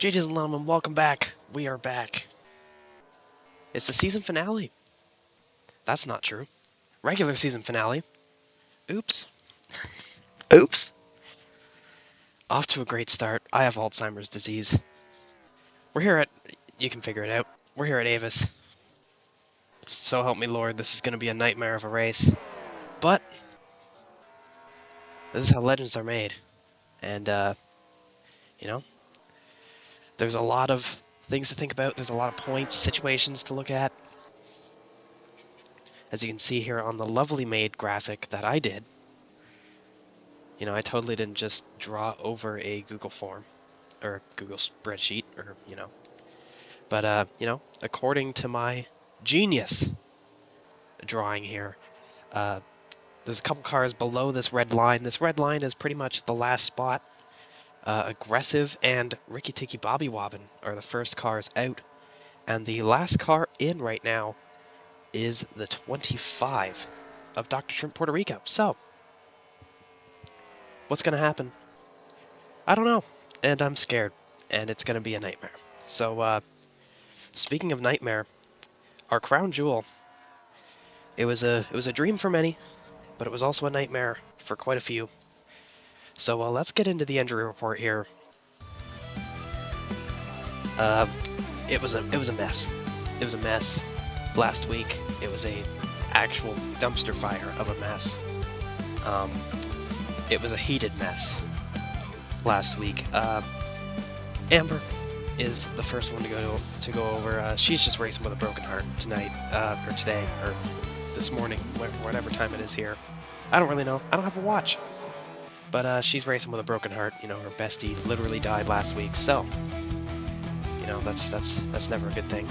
GG's and gentlemen, welcome back. We are back. It's the season finale. That's not true. Regular season finale. Oops. Oops. Off to a great start. I have Alzheimer's disease. We're here at... You can figure it out. We're here at AVUS. So help me Lord, this is going to be a nightmare of a race. But... this is how legends are made. And, you know... there's a lot of things to think about. There's a lot of points, situations to look at. As you can see here on the lovely made graphic that I did. You know, I totally didn't just draw over a Google form. Or Google spreadsheet, or, you know. But, you know, according to my genius drawing here, there's a couple cars below this red line. This red line is pretty much the last spot. Aggressive and Ricky Tikki Bobby Wobbin are the first cars out. And the last car in right now is the 25 of Dr. Shrimp Puerto Rico. So, what's going to happen? I don't know. And I'm scared. And it's going to be a nightmare. So, speaking of nightmare, our crown jewel, it was a dream for many, but it was also a nightmare for quite a few. So let's get into the injury report here. It was a mess. It was a mess last week. It was a actual dumpster fire of a mess. It was a heated mess last week. Amber is the first one to go over. She's just racing with a broken heart tonight, or today, or this morning, whatever time it is here. I don't really know. I don't have a watch. But she's racing with a broken heart. You know, her bestie literally died last week, so you know that's never a good thing.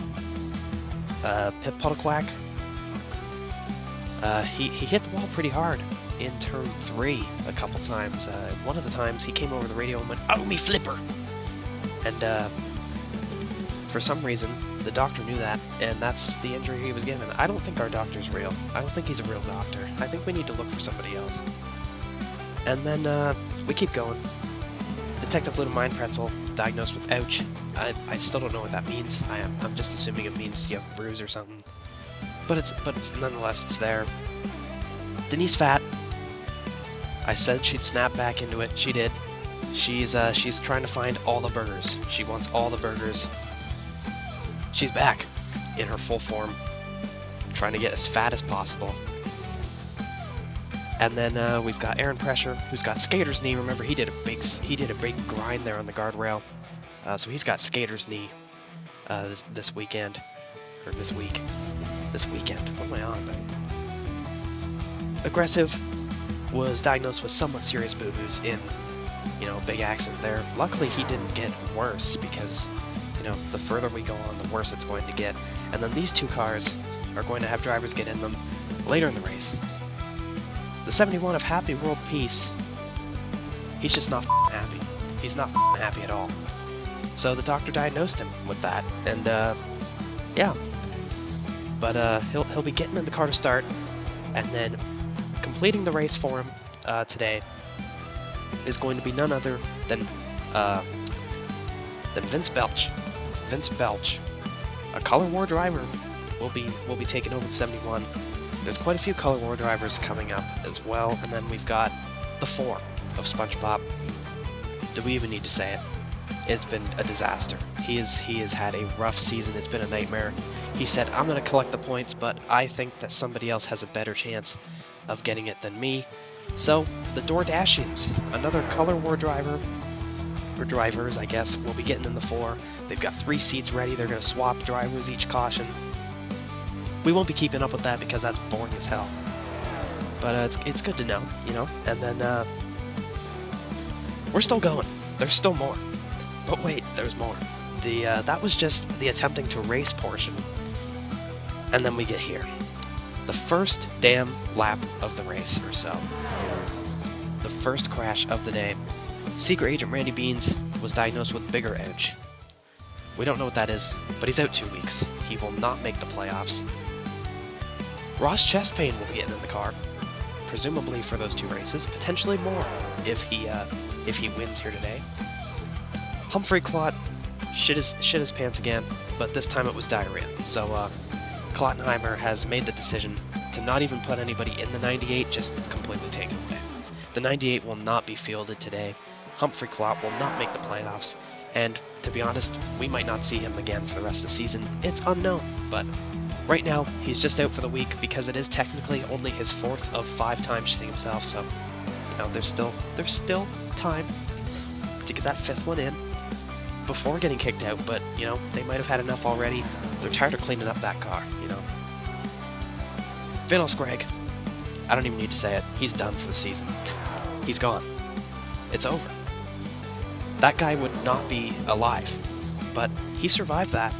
Pip Puddlequack, he hit the wall pretty hard in turn 3 a couple times. One of the times he came over the radio and went, "Oh, me flipper!" And for some reason the doctor knew that, and that's the injury he was given. I don't think our doctor's real. I don't think he's a real doctor. I think we need to look for somebody else. And then we keep going. Detective Little Mind Pretzel diagnosed with ouch. I still don't know what that means. I'm just assuming it means you have a bruise or something. But it's nonetheless it's there. Denise Fat. I said she'd snap back into it. She did. She's trying to find all the burgers. She wants all the burgers. She's back in her full form, trying to get as fat as possible. And then we've got Aaron Pressure, who's got skater's knee. Remember, he did a big grind there on the guardrail, so he's got skater's knee this weekend, or this weekend. What am I on about? Aggressive was diagnosed with somewhat serious boo-boos in, you know, big accident there. Luckily, he didn't get worse because, you know, the further we go on, the worse it's going to get. And then these two cars are going to have drivers get in them later in the race. The 71 of Happy World Peace, he's just not happy. He's not happy at all. So the doctor diagnosed him with that, and yeah. But he'll be getting in the car to start, and then completing the race for him today is going to be none other than Vince Belch. Vince Belch, a Color War driver, will be taking over the 71. There's quite a few Color War drivers coming up as well, and then we've got the 4 of SpongeBob. Do we even need to say it? It's been a disaster. He has had a rough season. It's been a nightmare. He said, "I'm going to collect the points, but I think that somebody else has a better chance of getting it than me." So the DoorDashians, another Color War driver, or drivers, I guess, will be getting in the 4. They've got 3 seats ready. They're going to swap drivers each caution. We won't be keeping up with that because that's boring as hell. But it's good to know, you know. And then we're still going. There's still more. But wait, there's more. That was just the attempting to race portion. And then we get here. The first damn lap of the race or so. The first crash of the day. Secret Agent Randy Beans was diagnosed with bigger edge. We don't know what that is, but he's out 2 weeks. He will not make the playoffs. Ross chest pain will be getting in the car, presumably for those 2 races, potentially more if he wins here today. Humphrey Clot shit his pants again, but this time it was diarrhea. So Klottenheimer has made the decision to not even put anybody in the 98, just completely take it away. The 98 will not be fielded today. Humphrey Klott will not make the playoffs, and to be honest, we might not see him again for the rest of the season. It's unknown, but right now he's just out for the week because it is technically only his 4th of 5 times shitting himself, so you know, there's still time to get that 5th one in before getting kicked out, but you know, they might have had enough already. They're tired of cleaning up that car, you know. Vinos Greg, I don't even need to say it, he's done for the season. He's gone. It's over. That guy would not be alive, but he survived that.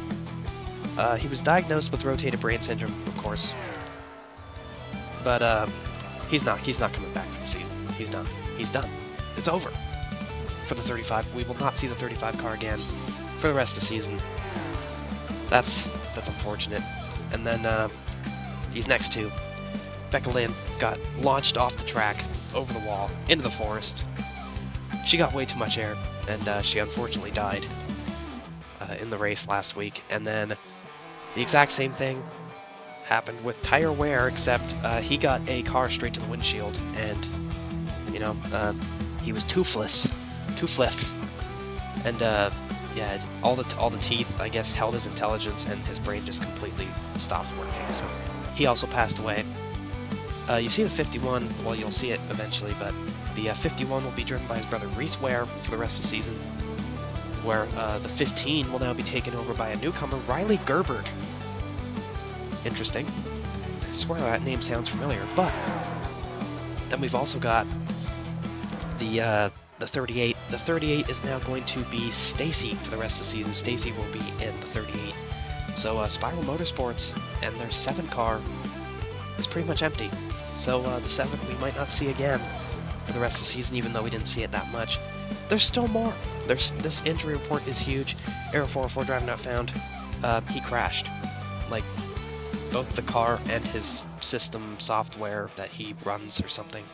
He was diagnosed with rotated brain syndrome, of course, but he's not coming back for the season. He's done. He's done. It's over. For the 35, we will not see the 35 car again for the rest of the season. That's unfortunate. And then these next two, Becca Lynn got launched off the track, over the wall, into the forest. She got way too much air, and she unfortunately died in the race last week. And then the exact same thing happened with Tire Wear, except he got a car straight to the windshield, and you know, he was toothless, and yeah, all the teeth, I guess, held his intelligence, and his brain just completely stopped working. So he also passed away. You see the 51, well, you'll see it eventually, but the 51 will be driven by his brother Reese Ware for the rest of the season, where the 15 will now be taken over by a newcomer, Riley Gerbert. Interesting. I swear that name sounds familiar, but then we've also got the 38. The 38 is now going to be Stacy for the rest of the season. Stacy will be in the 38. So Spiral Motorsports and their 7 car is pretty much empty. So the 7 we might not see again for the rest of the season, even though we didn't see it that much. There's still more. This injury report is huge. Aero 404 driver not found. He crashed. Like, both the car and his system software that he runs or something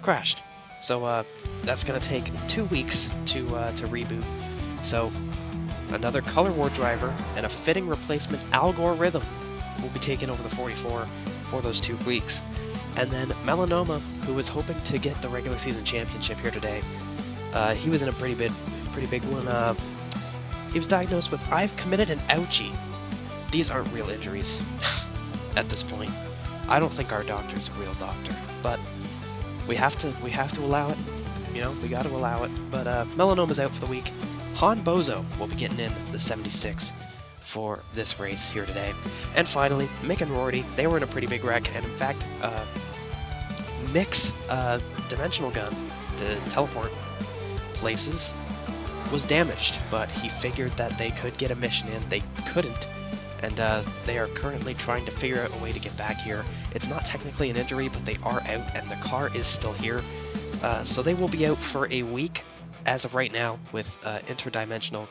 crashed. So that's gonna take 2 weeks to reboot. So another Color War driver and a fitting replacement algorithm will be taking over the 44 for those 2 weeks. And then Melanoma, who was hoping to get the regular season championship here today, he was in a pretty big one. He was diagnosed with, I've committed an ouchie. These aren't real injuries at this point. I don't think our doctor's a real doctor, but we have to allow it. You know, we got to allow it. But Melanoma's out for the week. Han Bozo will be getting in the 76 for this race here today. And finally, Mick and Rory, they were in a pretty big wreck, and in fact, Mick's dimensional gun to teleport places was damaged, but he figured that they could get a mission in. They couldn't, and they are currently trying to figure out a way to get back here. It's not technically an injury, but they are out, and the car is still here. So they will be out for a week as of right now with interdimensional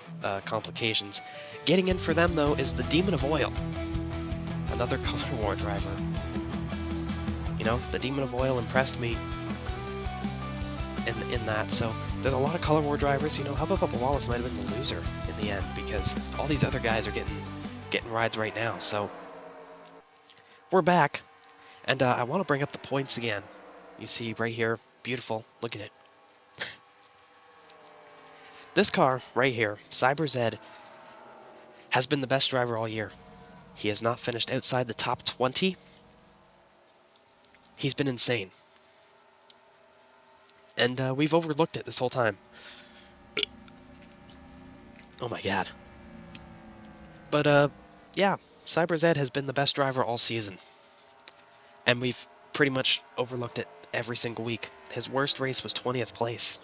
complications. Getting in for them, though, is the Demon of Oil, another Color War driver. You know, the Demon of Oil impressed me in that, so there's a lot of Color War drivers. You know, Hubba Bubba Wallace might have been the loser in the end, because all these other guys are getting rides right now. So we're back, and I want to bring up the points again. You see right here, beautiful, look at it. This car right here, Cyber Zed, has been the best driver all year. He has not finished outside the top 20. He's been insane. And we've overlooked it this whole time. Oh my god. But yeah, Cyber Zed has been the best driver all season. And we've pretty much overlooked it every single week. His worst race was 20th place.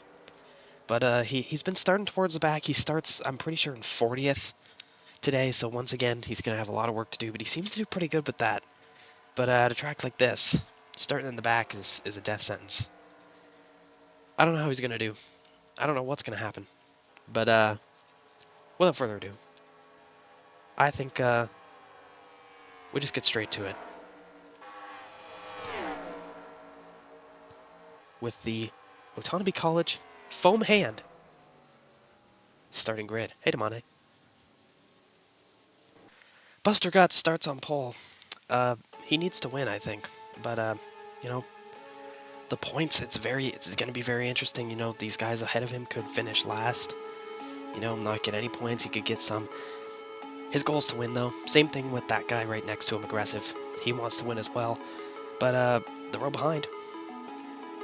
But he's been starting towards the back. He starts, I'm pretty sure, in 40th today. So once again, he's going to have a lot of work to do. But he seems to do pretty good with that. But at a track like this, starting in the back is a death sentence. I don't know how he's going to do. I don't know what's going to happen. But without further ado, I think we just get straight to it. With the Otonabee College Foam Hand starting grid. Hey, Damane. Buster Guts starts on pole. He needs to win, I think. But, you know, the points, it's going to be very interesting. You know, these guys ahead of him could finish last. You know, not get any points. He could get some. His goal is to win, though. Same thing with that guy right next to him, Aggressive. He wants to win as well. But, the row behind,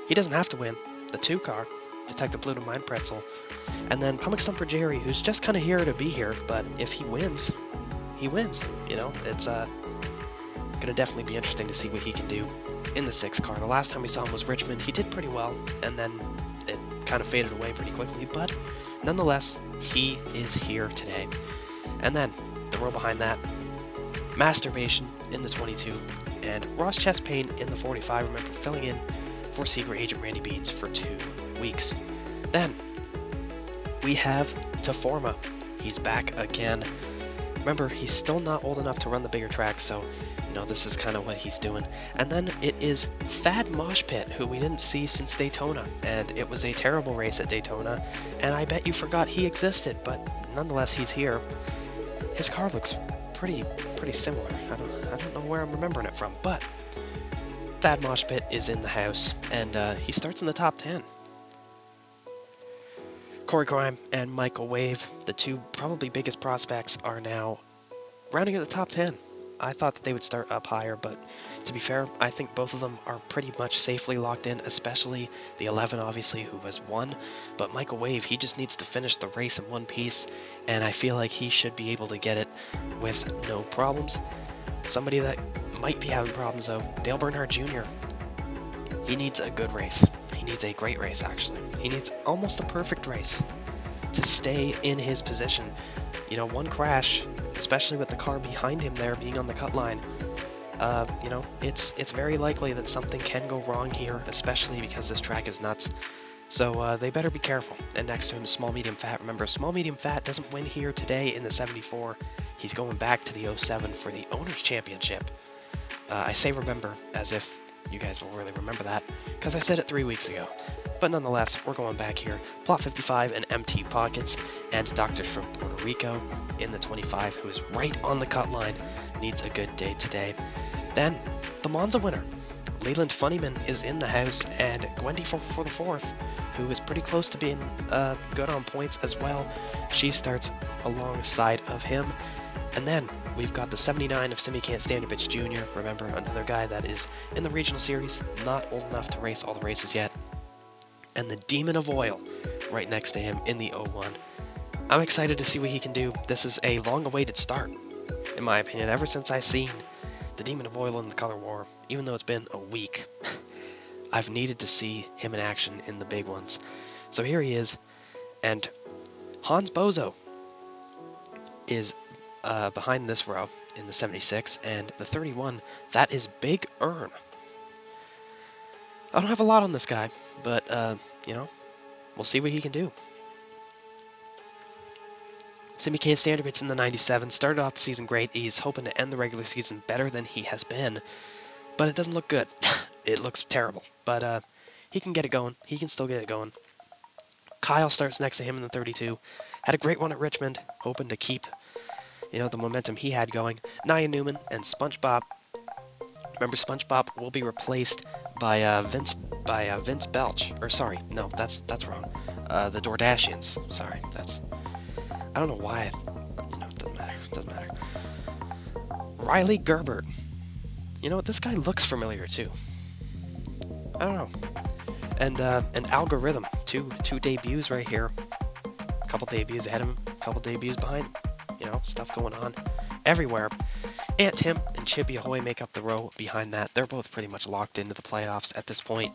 he doesn't have to win. The 2 car, Detective Pluto Mind Pretzel. And then Pumic Stumper Jerry, who's just kind of here to be here. But if he wins, he wins. You know, it's going to definitely be interesting to see what he can do in the 6 car. The last time we saw him was Richmond. He did pretty well, and then it kind of faded away pretty quickly. But nonetheless, he is here today. And then the row behind that, Masturbation in the 22, and Ross Chest Pain in the 45. Remember, filling in for Secret Agent Randy Beans for 2 weeks. Then we have Teforma. He's back again. Remember, he's still not old enough to run the bigger tracks, so you know this is kind of what he's doing. And then it is Thad Moshpit, who we didn't see since Daytona, and it was a terrible race at Daytona, and I bet you forgot he existed, but nonetheless he's here. His car looks pretty similar. I don't know where I'm remembering it from, but Thad Moshpit is in the house, and he starts in the top 10. Corey Crime and Michael Wave, the 2 probably biggest prospects, are now rounding at the top 10. I thought that they would start up higher, but to be fair, I think both of them are pretty much safely locked in, especially the 11, obviously, who has won. But Michael Wave, he just needs to finish the race in one piece, and I feel like he should be able to get it with no problems. Somebody that might be having problems, though, Dale Bernhardt Jr. He needs a good race. He needs a great race, actually. He needs almost a perfect race to stay in his position. You know, one crash, especially with the car behind him there being on the cut line, you know, it's very likely that something can go wrong here, especially because this track is nuts. So they better be careful. And next to him, Small Medium Fat. Remember, Small Medium Fat doesn't win here today in the 74. He's going back to the 07 for the Owners' Championship. I say remember as if you guys will really remember that, because I said it 3 weeks ago. But nonetheless, we're going back here. Plot 55 and Empty Pockets, and Dr. from Puerto Rico in the 25, who is right on the cut line, needs a good day today. Then, the Monza winner, Leland Funnyman, is in the house, and Gwendy for the 4th, who is pretty close to being good on points as well. She starts alongside of him. And then we've got the 79 of Simi Can't Stand It Bitch Jr. Remember, another guy that is in the regional series, not old enough to race all the races yet. And the Demon of Oil right next to him in the 01. I'm excited to see what he can do. This is a long-awaited start, in my opinion, ever since I seen the Demon of Oil in the Color War. Even though it's been a week, I've needed to see him in action in the big ones. So here he is, and Hans Bozo is behind this row in the 76, and the 31, that is Big Earn. I don't have a lot on this guy, but, you know, we'll see what he can do. Simi Can't Stand It in the 97, started off the season great. He's hoping to end the regular season better than he has been, but it doesn't look good. It looks terrible, but he can get it going. He can still get it going. Kyle starts next to him in the 32. Had a great one at Richmond, hoping to keep, you know, the momentum he had going. Nia Newman and SpongeBob. Remember, SpongeBob will be replaced by Vince Belch. Or sorry, no, that's wrong. The Dordashians. Sorry, I don't know why. You know, it doesn't matter. Riley Gerbert. You know what? This guy looks familiar too. I don't know. And Algorithm. Two debuts right here. A couple debuts ahead of him. A couple debuts behind him. You know, stuff going on everywhere. Aunt Tim and Chippy Ahoy make up the row behind that. They're both pretty much locked into the playoffs at this point.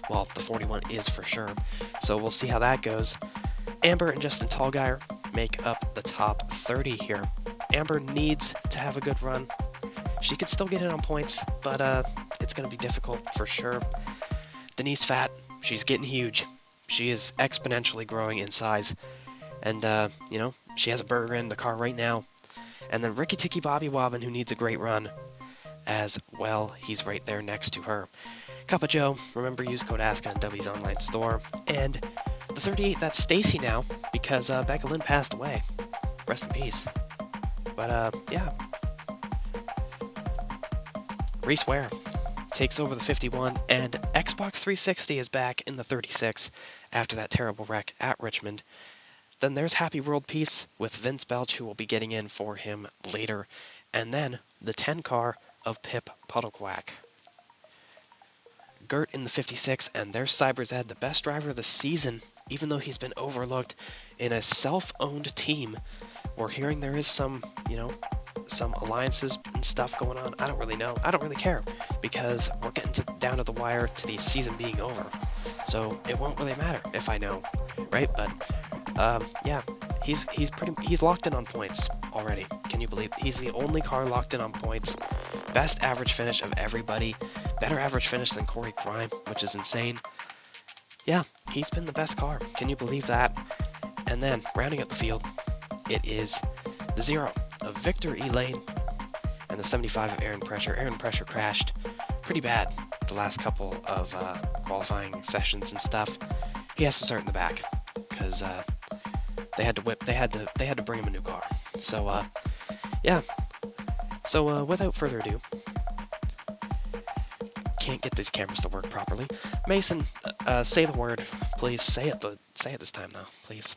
Well, the 41 is for sure. So we'll see how that goes. Amber and Justin Tallgeier make up the top 30 here. Amber needs to have a good run. She could still get in on points, but it's going to be difficult for sure. Denise Fat, she's getting huge. She is exponentially growing in size. And, you know, she has a burger in the car right now. And then Ricky Tikki Bobby Wobbin, who needs a great run as well. He's right there next to her. Cup of Joe, remember, use code ASSCA in W's online store. And the 38, that's Stacy now, because Becca Lynn passed away. Rest in peace. But, yeah, Reese Ware takes over the 51, and Xbox 360 is back in the 36 after that terrible wreck at Richmond. Then there's Happy World Peace with Vince Belch, who will be getting in for him later. And then the 10 car of Pip Puddlequack. Gert in the 56, and there's Cyberzed, the best driver of the season, even though he's been overlooked in a self-owned team. We're hearing there is some, some alliances and stuff going on. I don't really know. I don't really care, because we're getting down to the wire to the season being over. So it won't really matter if I know, right? But yeah, he's locked in on points already. Can you believe it? He's the only car locked in on points. Best average finish of everybody. Better average finish than Corey Crime, which is insane. Yeah, he's been the best car. Can you believe that? And then, rounding out the field, it is the 0 of Victor Elaine and the 75 of Aaron Pressure. Aaron Pressure crashed pretty bad the last couple of qualifying sessions and stuff. He has to start in the back because they had to bring him a new car. So yeah. So without further ado, can't get these cameras to work properly. Mason, say the word, please. Say it this time now, please.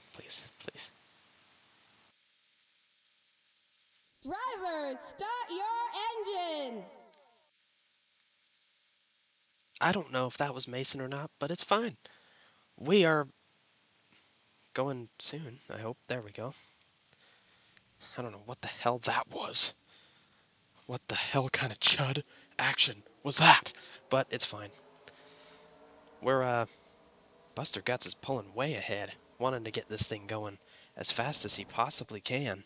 Drivers, start your engines! I don't know if that was Mason or not, but it's fine. We are going soon, I hope. There we go. I don't know what the hell that was. What the hell kind of chud action was that? But it's fine. We're, Buster Guts is pulling way ahead, wanting to get this thing going as fast as he possibly can.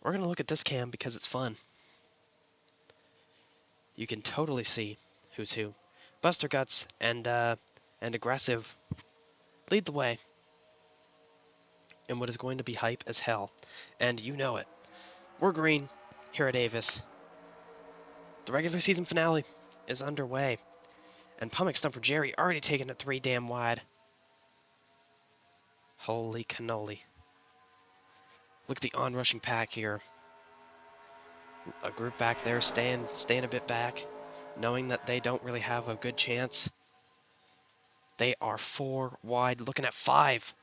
We're going to look at this cam because it's fun. You can totally see who's who. Buster Guts and Aggressive lead the way in what is going to be hype as hell. And you know it. We're green here at AVUS. The regular season finale is underway. And Pumick Stumper Jerry already taking it 3 damn wide. Holy cannoli. Look at the onrushing pack here. A group back there staying a bit back, knowing that they don't really have a good chance. They are 4 wide, looking at 5.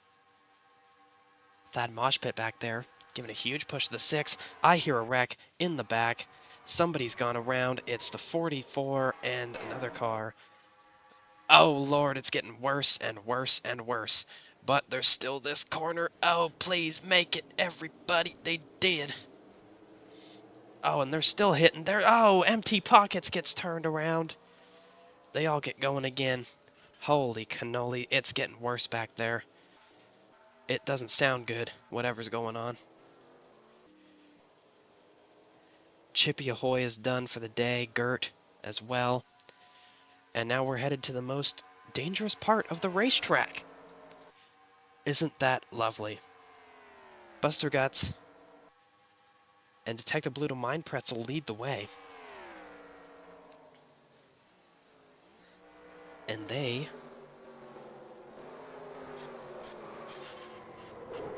Thad Moshpit back there, giving a huge push to the 6. I hear a wreck in the back. Somebody's gone around. It's the 44 and another car. Oh, Lord, it's getting worse and worse and worse. But there's still this corner. Oh, please make it, everybody. They did. Oh, and they're still hitting. Oh, Empty Pockets gets turned around. They all get going again. Holy cannoli, it's getting worse back there. It doesn't sound good, whatever's going on. Chippy Ahoy is done for the day, Gert as well. And now we're headed to the most dangerous part of the racetrack. Isn't that lovely? Buster Guts and Detective Bluto Mind Pretzel lead the way. And they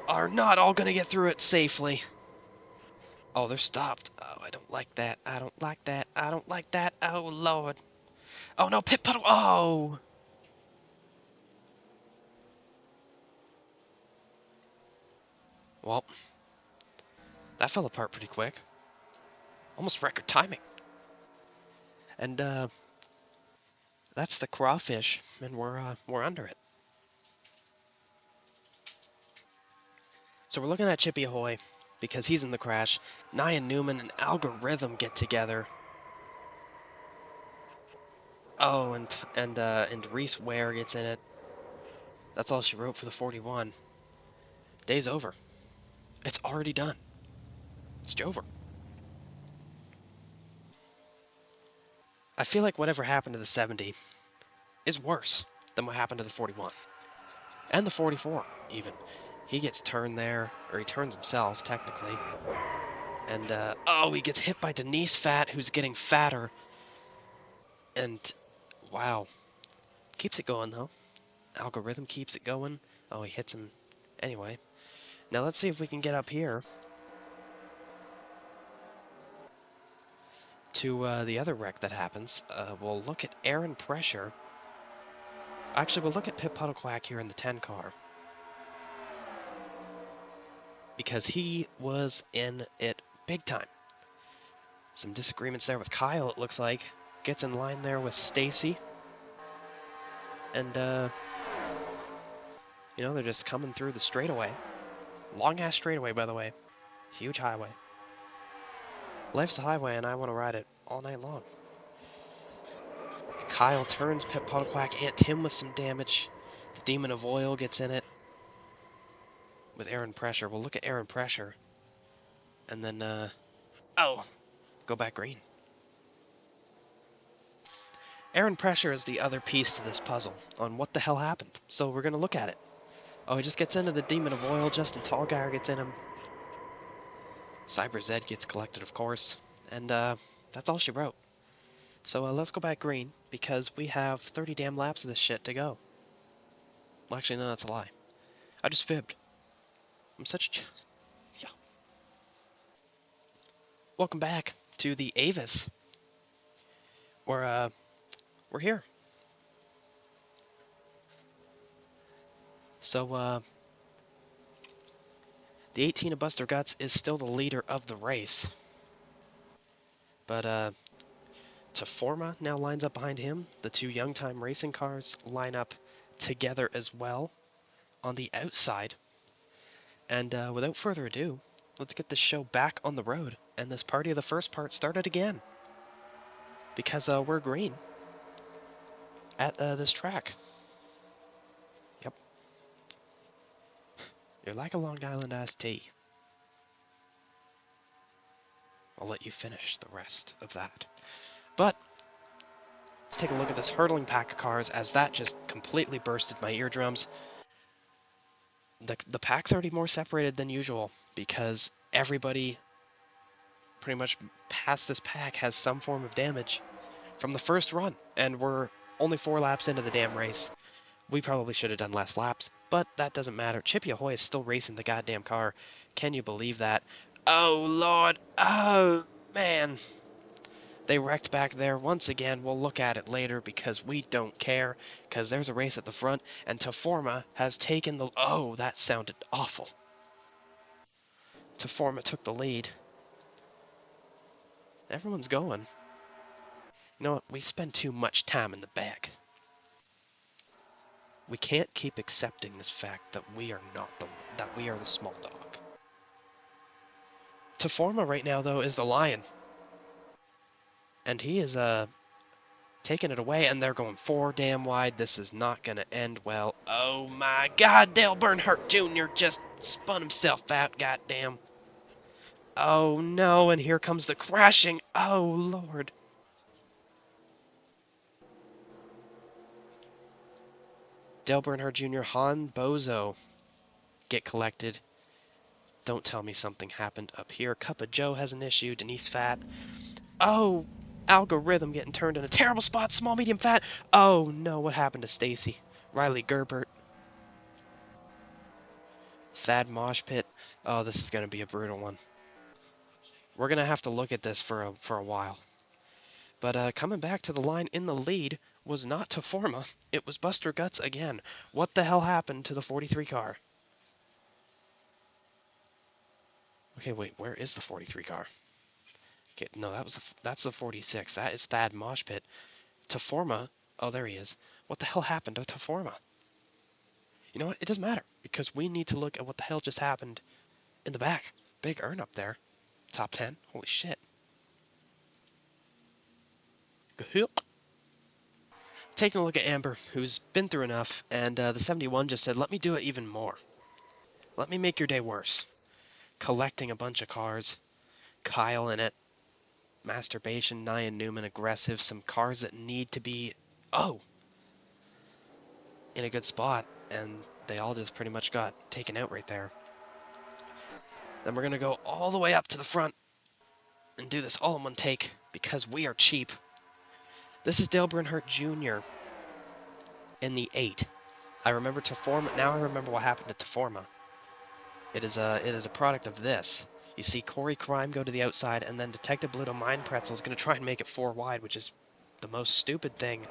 are not all going to get through it safely. Oh, they're stopped. Oh, I don't like that. I don't like that. I don't like that. Oh, Lord. Oh, no, Pit Puddle. Oh. Well, that fell apart pretty quick. Almost record timing. And, that's the crawfish, and we're under it. So we're looking at Chippy Ahoy, because he's in the crash. Nia Newman and Algorithm get together. Oh, and Reese Ware gets in it. That's all she wrote for the 41. Day's over. It's already done. It's over. I feel like whatever happened to the 70 is worse than what happened to the 41. And the 44, even. He gets turned there, or he turns himself, technically. And, oh, he gets hit by Denise Fat, who's getting fatter. And, wow. Keeps it going, though. Algorithm keeps it going. Oh, he hits him. Anyway. Now let's see if we can get up here to the other wreck that happens. We'll look at air and pressure. Actually, we'll look at Pip Puddlequack here in the 10 car. Because he was in it big time. Some disagreements there with Kyle, it looks like. Gets in line there with Stacy. And, you know, they're just coming through the straightaway. Long-ass straightaway, by the way. Huge highway. Life's a highway, and I want to ride it all night long. Kyle turns Pip Puddlequack, hits him with some damage. The Demon of Oil gets in it. With air and pressure. We'll look at air and pressure. And then, oh! Go back green. Air and pressure is the other piece to this puzzle on what the hell happened. So we're going to look at it. Oh, he just gets into the Demon of Oil. Justin Tallgaier gets in him. Cyber Zed gets collected, of course. And that's all she wrote. So let's go back green, because we have 30 damn laps of this shit to go. Well, actually, no, that's a lie. I just fibbed. I'm such a... Yeah. Welcome back to the AVUS. We're here. So, the 18 of Buster Guts is still the leader of the race. But, Teforma now lines up behind him. The two Young-Time Racing cars line up together as well on the outside. And without further ado, let's get this show back on the road and this party of the first part started again. Because we're green at this track. Yep. You're like a Long Island iced tea. I'll let you finish the rest of that. But let's take a look at this hurtling pack of cars as that just completely bursted my eardrums. The pack's already more separated than usual because everybody pretty much past this pack has some form of damage from the first run, and we're only 4 laps into the damn race. We probably should have done less laps, but that doesn't matter. Chippy Ahoy is still racing the goddamn car. Can you believe that? Oh, Lord. Oh, man. They wrecked back there once again. We'll look at it later because we don't care, because there's a race at the front, and Teforma has taken the... Oh, that sounded awful. Teforma took the lead. Everyone's going. You know what? We spend too much time in the back. We can't keep accepting this fact that we are that we are the small dog. Teforma right now, though, is the lion. And he is, taking it away, and they're going 4 damn wide. This is not going to end well. Oh my god, Dale Earnhardt Jr. just spun himself out, goddamn. Oh no, and here comes the crashing. Oh lord. Dale Earnhardt Jr., Han Bozo get collected. Don't tell me something happened up here. Cup of Joe has an issue. Denise Fat. Oh, Algorithm getting turned in a terrible spot. Small, medium, fat. Oh no, what happened to Stacy? Riley Gerbert. Thad Mosh Pit. Oh, this is going to be a brutal one. We're going to have to look at this for a while. But coming back to the line in the lead was not Teforma. It was Buster Guts again. What the hell happened to the 43 car? Okay, wait, where is the 43 car? Okay, no, that's the 46. That is Thad Mosh Pit. Teforma. Oh, there he is. What the hell happened to Teforma? You know what? It doesn't matter, because we need to look at what the hell just happened in the back. Big earn up there. Top 10. Holy shit. Taking a look at Amber, who's been through enough, and the 71 just said, let me do it even more. Let me make your day worse. Collecting a bunch of cars. Kyle in it. Masturbation, Nia Newman, aggressive. Some cars that need to be, in a good spot. And they all just pretty much got taken out right there. Then we're going to go all the way up to the front and do this all in one take because we are cheap. This is Dale Earnhardt Jr. in the 8. I remember Teforma. Now I remember what happened to Teforma. It is a product of this. You see Corey Crime go to the outside, and then Detective Little Mind Pretzel is going to try and make it 4 wide, which is the most stupid thing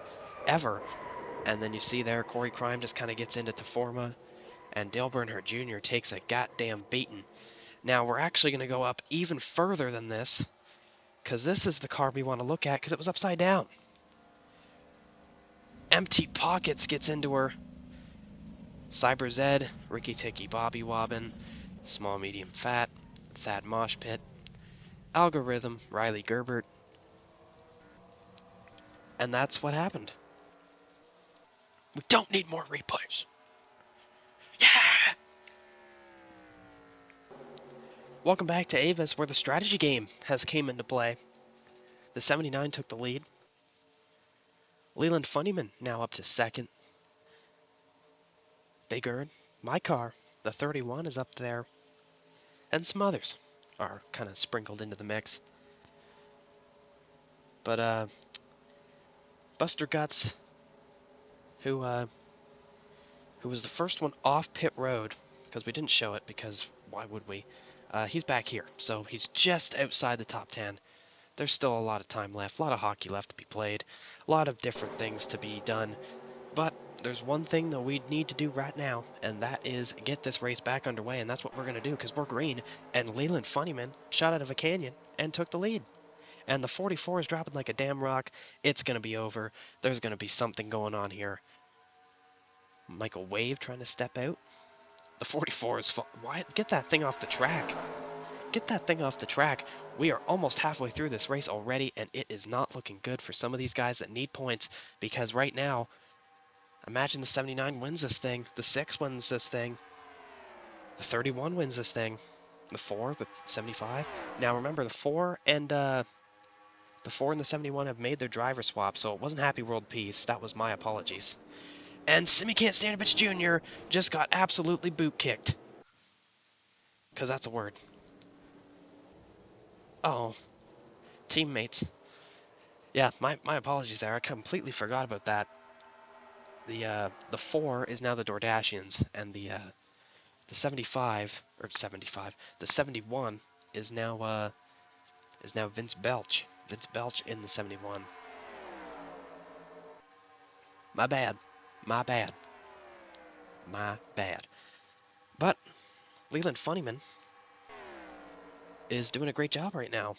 ever. And then you see there Corey Crime just kind of gets into Teforma, and Dale Bernhardt Jr. takes a goddamn beating. Now we're actually going to go up even further than this, because this is the car we want to look at, because it was upside down. Empty Pockets gets into her. Cyber Zed, Ricky Ticky Bobby Wobbin, Small Medium Fat, Thad Mosh Pit, Algorithm, Riley Gerbert, and that's what happened. We don't need more replays. Yeah! Welcome back to AVUS, where the strategy game has came into play. The 79 took the lead. Leland Funnyman now up to second. Big Erd, my car, the 31 is up there. And some others are kind of sprinkled into the mix. But Buster Guts, who was the first one off pit road, because we didn't show it, because why would we? He's back here, so he's just outside the top 10. There's still a lot of time left, a lot of hockey left to be played, a lot of different things to be done, but there's one thing that we need to do right now, and that is get this race back underway, and that's what we're going to do, because we're green, and Leland Funnyman shot out of a canyon and took the lead. And the 44 is dropping like a damn rock. It's going to be over. There's going to be something going on here. Michael Wave trying to step out. The 44 is... Why? Get that thing off the track. Get that thing off the track. We are almost halfway through this race already, and it is not looking good for some of these guys that need points, because right now, imagine the 79 wins this thing, the 6 wins this thing, the 31 wins this thing, the 4, the 75. Now remember, the 4 and the 71 have made their driver swap, so it wasn't Happy World Peace. That was my apologies. And Simi Can't Stand a Bitch Jr. just got absolutely boot kicked. Because that's a word. Oh, teammates. Yeah, my apologies there. I completely forgot about that. The 4 is now the Dordashians, and the 75 or 75, the 71 is now Vince Belch. Vince Belch in the 71. My bad. My bad. My bad. But Leland Funnyman is doing a great job right now.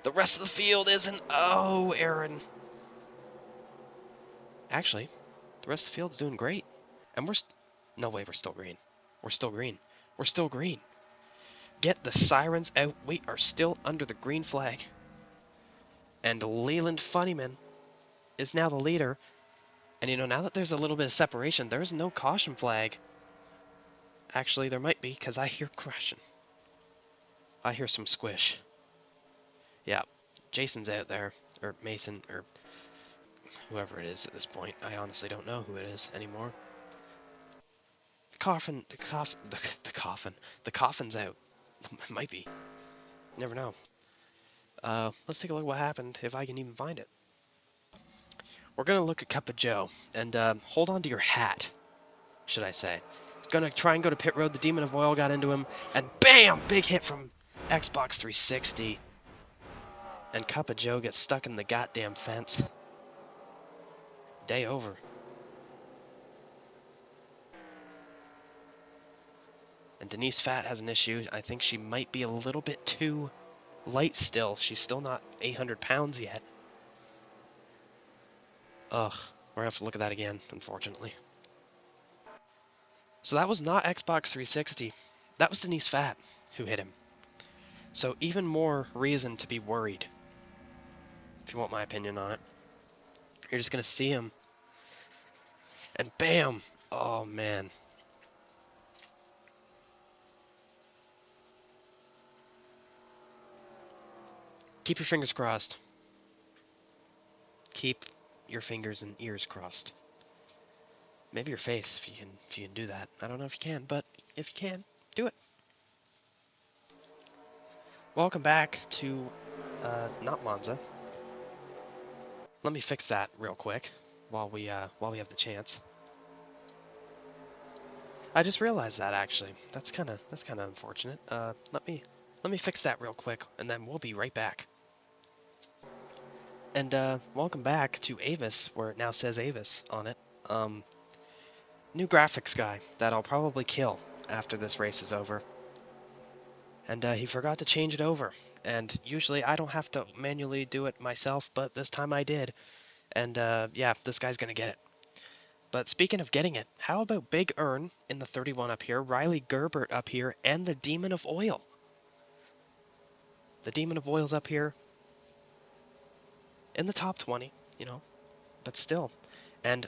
The rest of the field isn't. Oh, Aaron. Actually, the rest of the field's doing great. And no way, we're still green. We're still green. We're still green. Get the sirens out. We are still under the green flag. And Leland Funnyman is now the leader. And you know, now that there's a little bit of separation, there's no caution flag. Actually, there might be, because I hear crashing. I hear some squish. Yeah, Jason's out there. Or Mason, or whoever it is at this point. I honestly don't know who it is anymore. The coffin's out. It might be. You never know. Let's take a look at what happened, if I can even find it. We're gonna look at Cup of Joe, and hold on to your hat, should I say. Gonna try and go to pit road. The Demon of Oil got into him, and BAM! Big hit from Xbox 360. And Cup of Joe gets stuck in the goddamn fence. Day over. And Denise Fat has an issue. I think she might be a little bit too light still. She's still not 800 pounds yet. Ugh. We're gonna have to look at that again, unfortunately. So that was not Xbox 360. That was Denise Fat who hit him. So even more reason to be worried, if you want my opinion on it. You're just gonna see him, and BAM! Oh man. Keep your fingers crossed. Keep your fingers and ears crossed. Maybe your face, if you can do that. I don't know if you can, but if you can, do it. Welcome back to not Monza. Let me fix that real quick while we have the chance. I just realized that actually. That's kind of unfortunate. Let me fix that real quick, and then we'll be right back. And welcome back to AVUS, where it now says AVUS on it. Um, New graphics guy that I'll probably kill after this race is over. And he forgot to change it over. And usually I don't have to manually do it myself, but this time I did. And yeah, this guy's gonna get it. But speaking of getting it, how about Big Earn in the 31 up here, Riley Gerbert up here, and the Demon of Oil? The Demon of Oil's up here in the top 20, you know, but still. And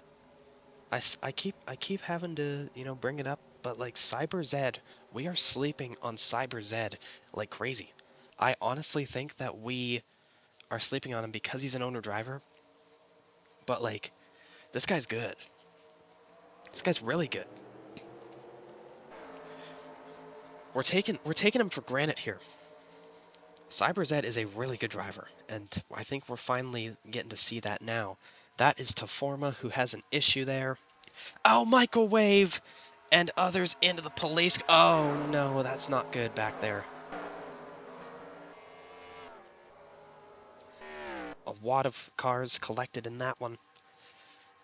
I keep having to, you know, bring it up, but like Cyber Zed, we are sleeping on Cyber Zed like crazy. I honestly think that we are sleeping on him because he's an owner driver, but like this guy's good. This guy's really good. We're taking him for granted here. Cyber Zed is a really good driver, and I think we're finally getting to see that now. That is Taforma, who has an issue there. Oh, microwave! And others into the police. Oh no, that's not good back there. A wad of cars collected in that one.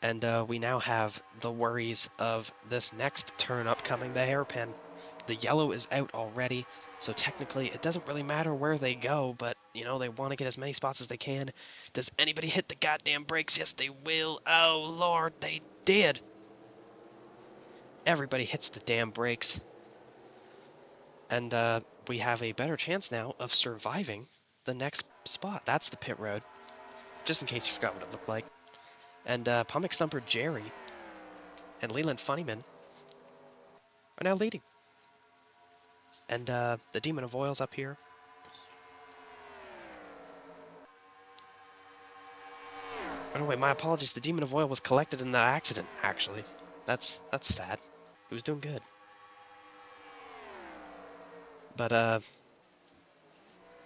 And we now have the worries of this next turn upcoming, the hairpin. The yellow is out already, so technically it doesn't really matter where they go, but, you know, they want to get as many spots as they can. Does anybody hit the goddamn brakes? Yes, they will. Oh, Lord, they did. Everybody hits the damn brakes. And we have a better chance now of surviving the next spot. That's the pit road, just in case you forgot what it looked like. And Pumick Stumper Jerry and Leland Funnyman are now leading. And the Demon of Oil's up here. Oh no, wait, my apologies. The Demon of Oil was collected in that accident, actually. That's sad. He was doing good. But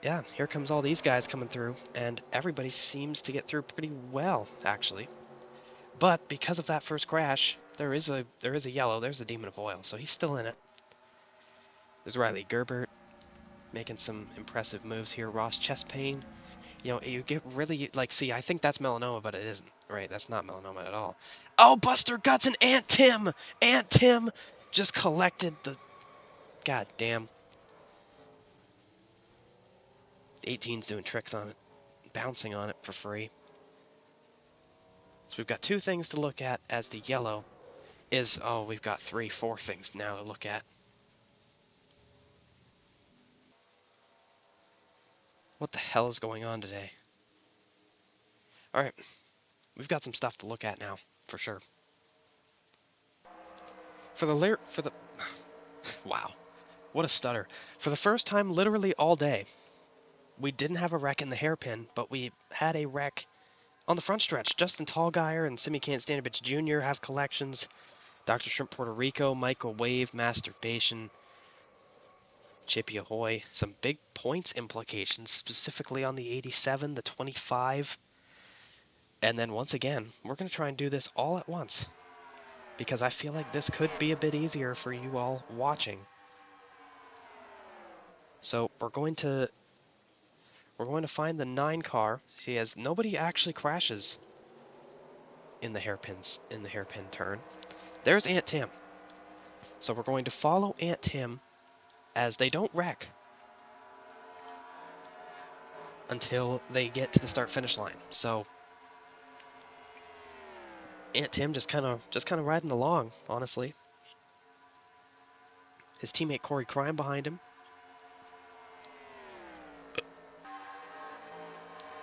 yeah, here comes all these guys coming through, and everybody seems to get through pretty well, actually. But because of that first crash, there is a yellow. There's the Demon of Oil, so he's still in it. There's Riley Gerbert making some impressive moves here. Ross Chestpain. You know, you get really, like, see, I think that's melanoma, but it isn't, right? That's not melanoma at all. Oh, Buster Guts and Aunt Tim! Aunt Tim just collected the... God damn. 18's doing tricks on it, bouncing on it for free. So we've got two things to look at as the yellow is... Oh, we've got 4 things now to look at. What the hell is going on today? Alright, we've got some stuff to look at now, for sure. Wow, what a stutter. For the first time literally all day, we didn't have a wreck in the hairpin, but we had a wreck on the front stretch. Justin Tallgeier and Simi Can't Stand a Bitch Jr. have collections. Dr. Shrimp Puerto Rico, Michael Wave, Masturbation, Chippy Ahoy. Some big points implications, specifically on the 87, the 25. And then once again, we're going to try and do this all at once, because I feel like this could be a bit easier for you all watching. So we're going to find the 9 car. See, as nobody actually crashes in the hairpin turn. There's Aunt Tim. So we're going to follow Aunt Tim as they don't wreck until they get to the start finish line. So Aunt Tim just kind of riding along, honestly. His teammate Corey Crime behind him.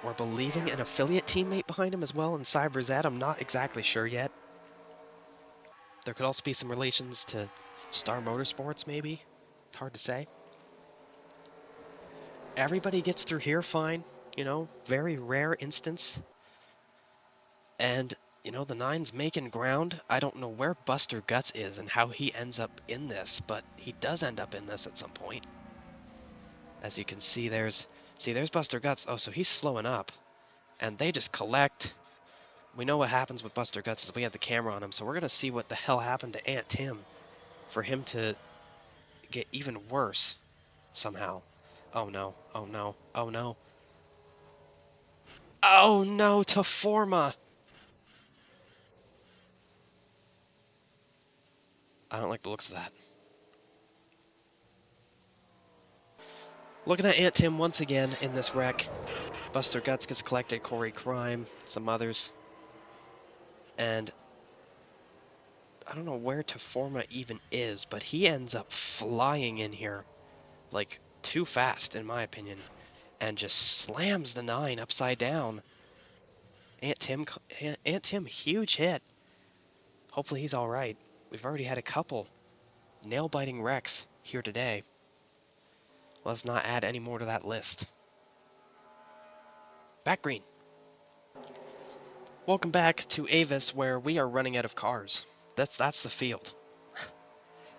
We're believing an affiliate teammate behind him as well in Cyber Zed. I'm not exactly sure yet. There could also be some relations to Star Motorsports, maybe. It's hard to say. Everybody gets through here fine, you know, very rare instance. And, you know, the 9's making ground. I don't know where Buster Guts is and how he ends up in this, but he does end up in this at some point. As you can see, there's Buster Guts. Oh, so he's slowing up. And they just collect. We know what happens with Buster Guts is we have the camera on him, so we're going to see what the hell happened to Aunt Tim. for him to get even worse somehow. Oh no, oh no, oh no. Oh no, to Forma! I don't like the looks of that. Looking at Aunt Tim once again in this wreck. Buster Guts gets collected, Corey Crime, some others. And I don't know where Teforma even is, but he ends up flying in here, like, too fast, in my opinion, and just slams the 9 upside down. Aunt Tim, huge hit. Hopefully he's alright. We've already had a couple nail-biting wrecks here today. Let's not add any more to that list. Back green. Welcome back to AVUS, where we are running out of cars. That's the field.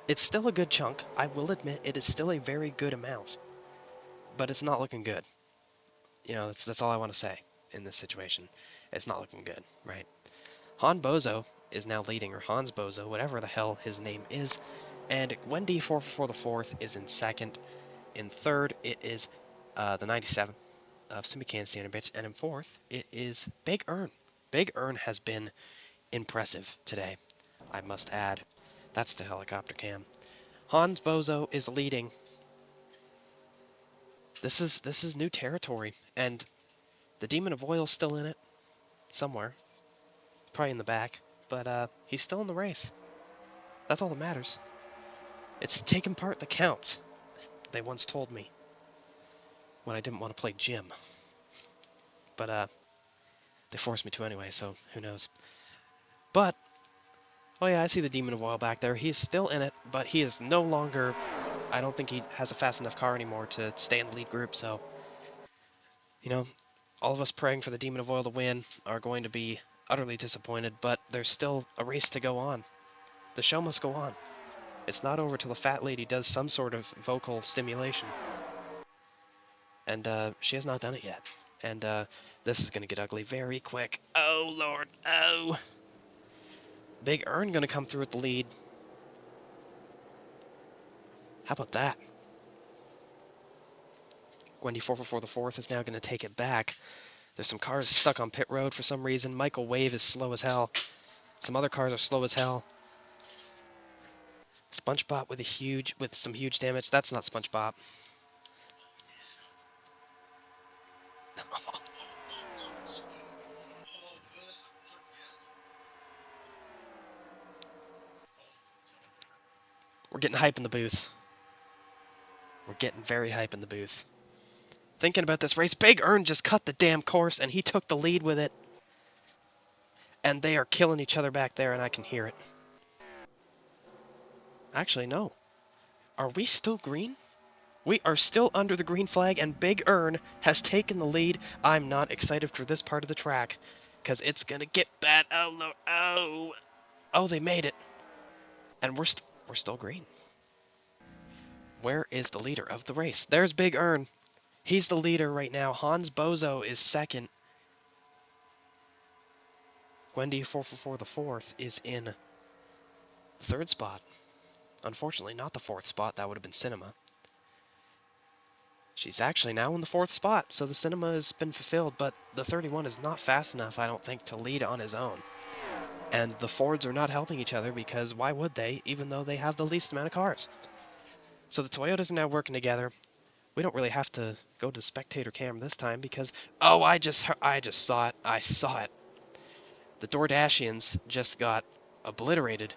It's still a good chunk. I will admit it is still a very good amount. But it's not looking good. You know, that's all I want to say in this situation. It's not looking good, right? Han Bozo is now leading, or Hans Bozo, whatever the hell his name is. And Gwendy 444 the fourth is in second. In third, it is the 97 of Simican Standard Bitch. And in fourth, it is Big Ern. Big Ern has been impressive today, I must add. That's the helicopter cam. Hans Bozo is leading. This is new territory, and the Demon of Oil's still in it somewhere, probably in the back, but he's still in the race. That's all that matters. It's taking part that counts, they once told me when I didn't want to play gym. But they forced me to anyway, so who knows. But oh yeah, I see the Demon of Oil back there. He's still in it, but he is no longer, I don't think he has a fast enough car anymore to stay in the lead group, so you know, all of us praying for the Demon of Oil to win are going to be utterly disappointed, but there's still a race to go on. The show must go on. It's not over till the fat lady does some sort of vocal stimulation. And she has not done it yet. And this is going to get ugly very quick. Oh, Lord. Oh. Big Ern going to come through with the lead. How about that? Gwendy 444 the fourth is now going to take it back. There's some cars stuck on pit road for some reason. Michael Wave is slow as hell. Some other cars are slow as hell. SpongeBob with some huge damage. That's not SpongeBob. We're getting hype in the booth. We're getting very hype in the booth. Thinking about this race, Big Ern just cut the damn course, and he took the lead with it. And they are killing each other back there, and I can hear it. Actually, no. Are we still green? We are still under the green flag, and Big Ern has taken the lead. I'm not excited for this part of the track, because it's going to get bad. Oh, no. Oh. Oh, they made it. And we're still green. Where is the leader of the race? There's Big Ern. He's the leader right now. Hans Bozo is second. Gwendy 444 the fourth is in the third spot. Unfortunately, not the fourth spot. That would have been Cinema. She's actually now in the fourth spot, so the Cinema has been fulfilled, but the 31 is not fast enough, I don't think, to lead on his own. And the Fords are not helping each other because why would they, even though they have the least amount of cars? So the Toyotas are now working together. We don't really have to go to spectator cam this time because, oh, I just saw it. I saw it. The DoorDashians just got obliterated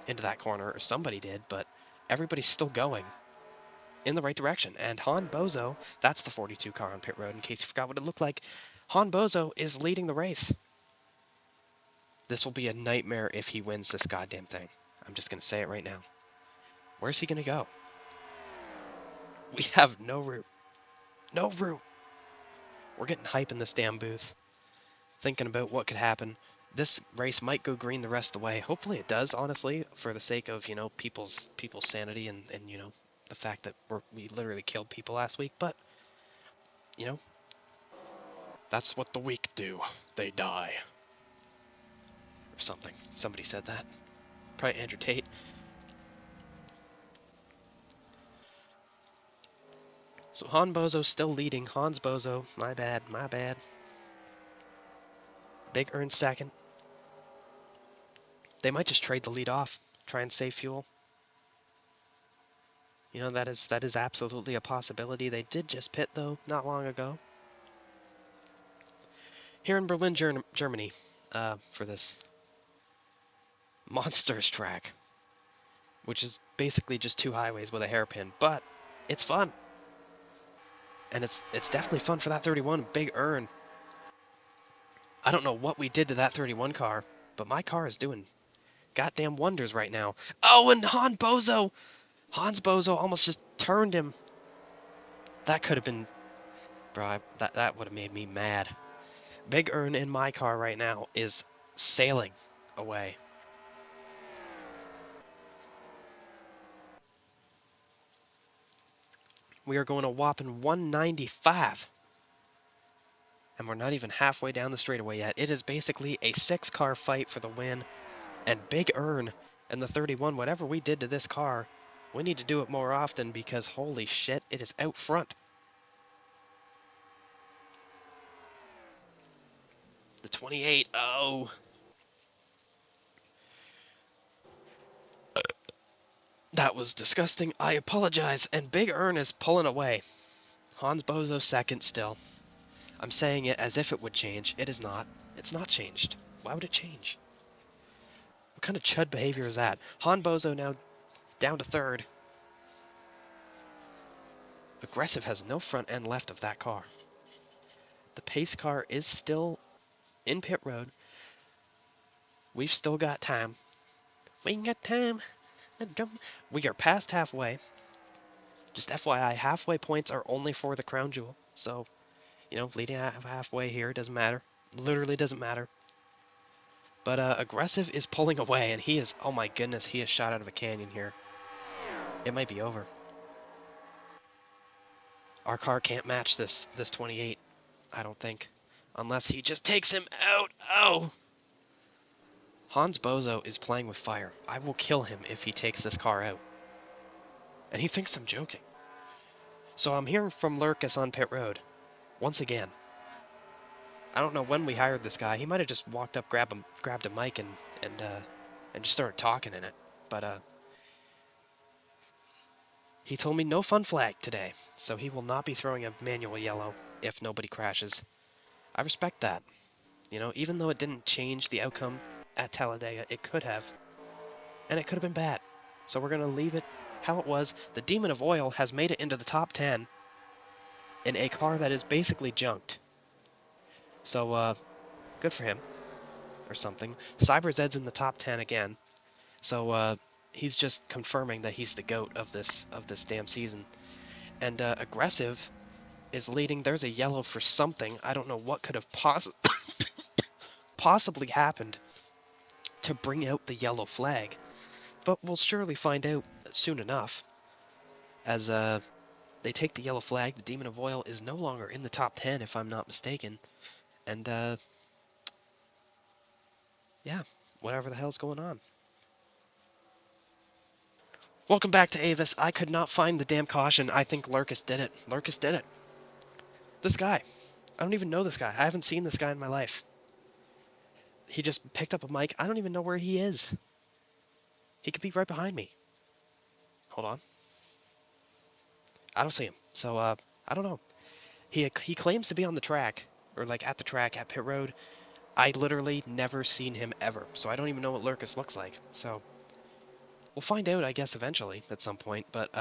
into that corner, or somebody did, but everybody's still going in the right direction. And Han Bozo, that's the 42 car on pit road, in case you forgot what it looked like. Han Bozo is leading the race. This will be a nightmare if he wins this goddamn thing. I'm just going to say it right now. Where's he going to go? We have no room. No room. We're getting hype in this damn booth. Thinking about what could happen. This race might go green the rest of the way. Hopefully it does, honestly, for the sake of, you know, people's sanity and you know, the fact that we literally killed people last week. But, you know, that's what the weak do. They die. Or something. Somebody said that. Probably Andrew Tate. So Han Bozo's still leading. Hans Bozo, my bad, my bad. Big Earn second. They might just trade the lead off, try and save fuel. You know, that is absolutely a possibility. They did just pit, though, not long ago. Here in Berlin, Germany, for this Monsters track, which is basically just two highways with a hairpin, but it's fun. And it's definitely fun for that 31. Big Earn. I don't know what we did to that 31 car, but my car is doing goddamn wonders right now. Oh, and Hans Bozo almost just turned him. That could have been, bro, that would have made me mad. Big Earn in my car right now is sailing away. We are going a whopping 195. And we're not even halfway down the straightaway yet. It is basically a 6-car fight for the win. And Big Earn and the 31, whatever we did to this car, we need to do it more often because holy shit, it is out front. The 28, oh. That was disgusting. I apologize. And Big Earn is pulling away. Hans Bozo second still. I'm saying it as if it would change. It is not. It's not changed. Why would it change? What kind of chud behavior is that? Han Bozo now down to third. Aggressive has no front end left of that car. The pace car is still in pit road. We've still got time. We got time. We are past halfway. Just FYI, halfway points are only for the crown jewel. So, you know, leading halfway here doesn't matter. Literally doesn't matter. But Aggressive is pulling away, and he is, oh my goodness, he is shot out of a canyon here. It might be over. Our car can't match this 28, I don't think. Unless he just takes him out. Oh! Hans Bozo is playing with fire. I will kill him if he takes this car out. And he thinks I'm joking. So I'm hearing from Lurkus on pit road. Once again. I don't know when we hired this guy. He might have just walked up, grabbed a mic and just started talking in it. But he told me no fun flag today, so he will not be throwing a manual yellow if nobody crashes. I respect that. You know, even though it didn't change the outcome at Talladega, it could have. And it could have been bad. So we're going to leave it how it was. The Demon of Oil has made it into the top 10 in a car that is basically junked. So, good for him. Or something. CyberZed's in the top 10 again. So, he's just confirming that he's the GOAT of this damn season. And Aggressive is leading. There's a yellow for something. I don't know what could have possibly happened to bring out the yellow flag. But we'll surely find out soon enough. As they take the yellow flag, the Demon of Oil is no longer in the top 10 if I'm not mistaken. And yeah, whatever the hell's going on. Welcome back to AVUS. I could not find the damn caution. I think Lurkus did it. Lurkus did it. This guy. I don't even know this guy. I haven't seen this guy in my life. He just picked up a mic. I don't even know where he is. He could be right behind me. Hold on. I don't see him. So, I don't know. He claims to be on the track, or like at the track at pit road. I literally never seen him ever, so I don't even know what Lurkus looks like. So, we'll find out, I guess, eventually at some point. But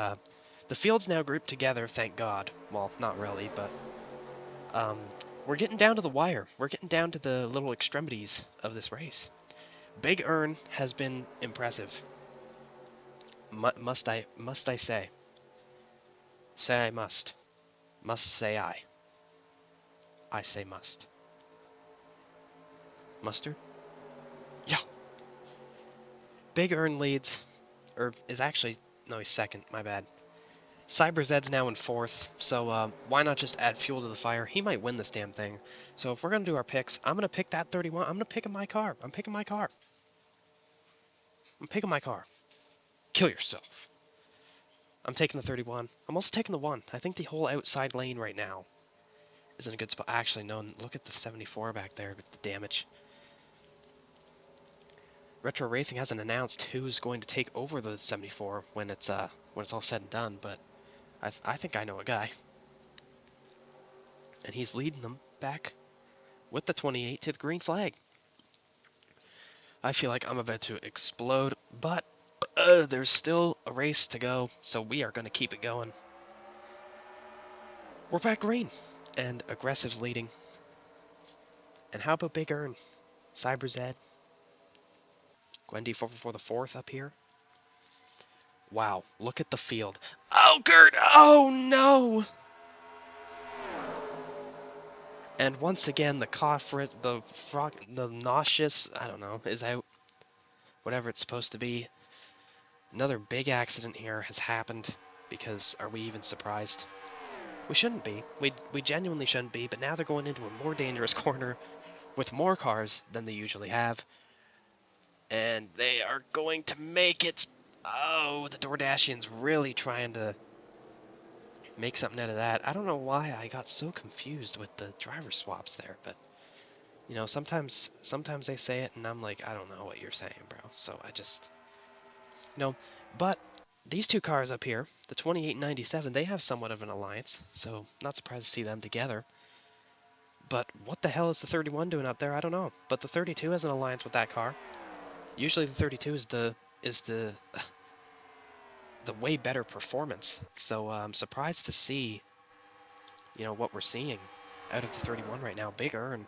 the field's now grouped together, thank God. Well, not really, but we're getting down to the wire. We're getting down to the little extremities of this race. Big Earn has been impressive. Must I say? Say I must. Must say I. I say must. Mustard? Yeah. Big Earn leads, or is actually, no, he's second, my bad. CyberZed's now in fourth, so why not just add fuel to the fire? He might win this damn thing. So if we're going to do our picks, I'm going to pick that 31. I'm going to pick my car. I'm picking my car. I'm picking my car. Kill yourself. I'm taking the 31. I'm also taking the 1. I think the whole outside lane right now is in a good spot. Actually, no, look at the 74 back there with the damage. Retro Racing hasn't announced who's going to take over the 74 when it's all said and done, but I think I know a guy. And he's leading them back with the 28 to the green flag. I feel like I'm about to explode, but there's still a race to go, so we are going to keep it going. We're back green, and Aggressive's leading. And how about Big Earn? Cyber Zed? Gwendy 444 the 4th up here. Wow, look at the field. Oh, Gert! Oh, no! And once again, the the nauseous, I don't know, is out. Whatever it's supposed to be. Another big accident here has happened, because are we even surprised? We shouldn't be. We genuinely shouldn't be, but now they're going into a more dangerous corner with more cars than they usually have. And they are going to make it. Oh, the DoorDashians really trying to make something out of that. I don't know why I got so confused with the driver swaps there, but you know, sometimes they say it and I'm like, I don't know what you're saying, bro. So I just, you know, but these two cars up here, the 28 and 97, they have somewhat of an alliance, so not surprised to see them together. But what the hell is the 31 doing up there? I don't know. But the 32 has an alliance with that car. Usually the 32 is the the way better performance. So I'm surprised to see, you know, what we're seeing out of the 31 right now. Big Earn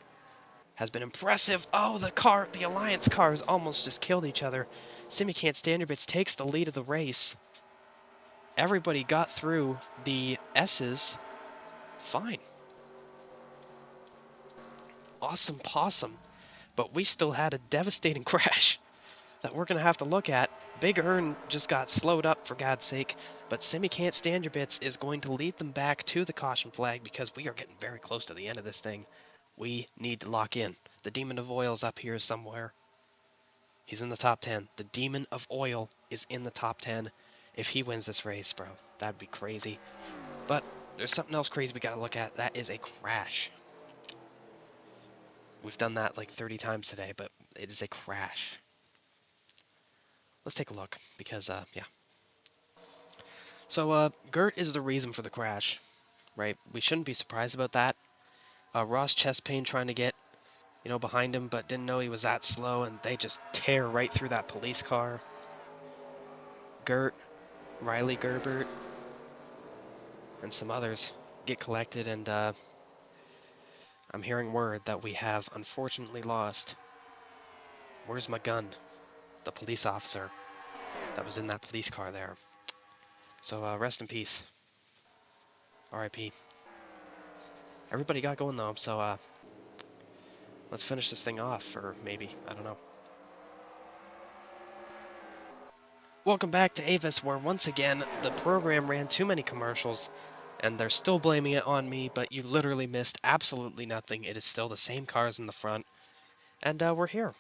has been impressive. Oh, the Alliance cars almost just killed each other. Simi Can't Stand Your Bits takes the lead of the race. Everybody got through the S's fine. Awesome possum. But we still had a devastating crash that we're going to have to look at. Big Earn just got slowed up, for God's sake, but Simi Can't Stand Your Bits is going to lead them back to the caution flag because we are getting very close to the end of this thing. We need to lock in. The Demon of Oil's up here somewhere. He's in the top 10. The Demon of Oil is in the top 10. If he wins this race, bro, that'd be crazy. But there's something else crazy we gotta look at. That is a crash. We've done that like 30 times today, but it is a crash. Let's take a look, because, yeah. So, Gert is the reason for the crash, right? We shouldn't be surprised about that. Ross chest pain trying to get, you know, behind him, but didn't know he was that slow, and they just tear right through that police car. Gert, Riley Gerbert, and some others get collected, and, I'm hearing word that we have unfortunately lost. Where's my gun? The police officer that was in that police car there. So, rest in peace. R.I.P. Everybody got going though, so, let's finish this thing off, or maybe, I don't know. Welcome back to AVUS, where once again, the program ran too many commercials, and they're still blaming it on me, but you literally missed absolutely nothing. It is still the same cars in the front, and we're here.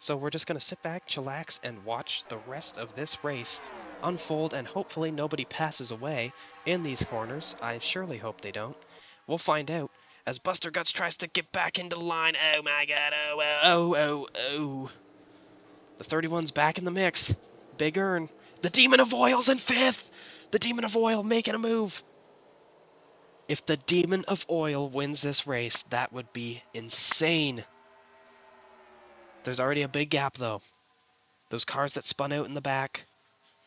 So we're just going to sit back, chillax, and watch the rest of this race unfold, and hopefully nobody passes away in these corners. I surely hope they don't. We'll find out as Buster Guts tries to get back into the line. Oh my god, oh. The 31's back in the mix. Big Earn. The Demon of Oil's in 5th! The Demon of Oil making a move. If the Demon of Oil wins this race, that would be insane. There's already a big gap, though. Those cars that spun out in the back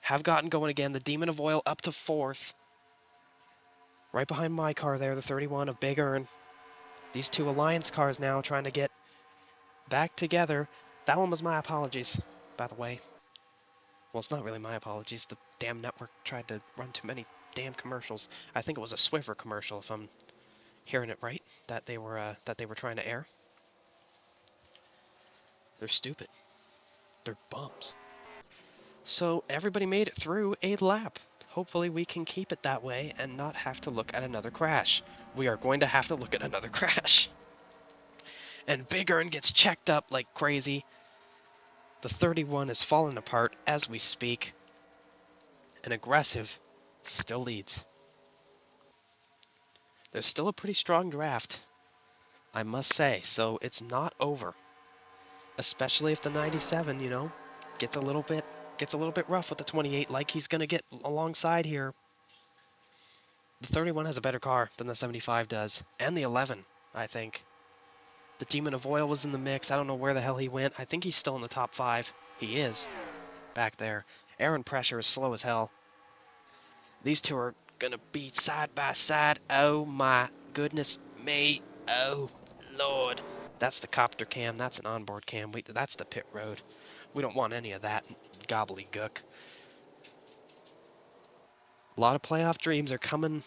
have gotten going again. The Demon of Oil up to 4th. Right behind my car there, the 31 of Big Earn. These two Alliance cars now trying to get back together. That one was my apologies, by the way. Well, it's not really my apologies. The damn network tried to run too many damn commercials. I think it was a Swiffer commercial, if I'm hearing it right, that they were trying to air. They're stupid. They're bums. So everybody made it through a lap. Hopefully we can keep it that way and not have to look at another crash. We are going to have to look at another crash. And Big Earn gets checked up like crazy. The 31 is falling apart as we speak. And Aggressive Still leads. There's still a pretty strong draft, I must say, so it's not over. Especially if the 97, gets a little bit rough with the 28, like he's gonna get alongside here. The 31 has a better car than the 75 does, and the 11, I think. The Demon of Oil was in the mix. I don't know where the hell he went. I think he's still in the top 5. He is, back there. Air and pressure is slow as hell. These two are gonna be side by side. Oh my goodness me. Oh Lord. That's the copter cam. That's an onboard cam. That's the pit road. We don't want any of that gobbledygook. A lot of playoff dreams are coming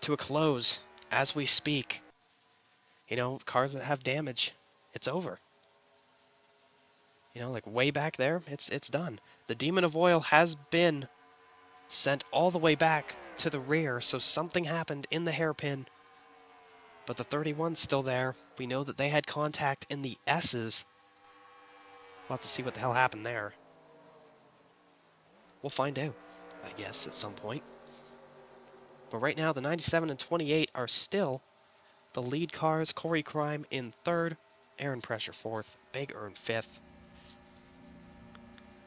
to a close as we speak. Cars that have damage, it's over. Like way back there, it's done. The Demon of Oil has been sent all the way back to the rear, so something happened in the hairpin. But the 31's still there. We know that they had contact in the S's. We'll have to see what the hell happened there. We'll find out, I guess, at some point. But right now, the 97 and 28 are still the lead cars. Corey Crime in 3rd, Aaron Pressure 4th, Big Earn 5th.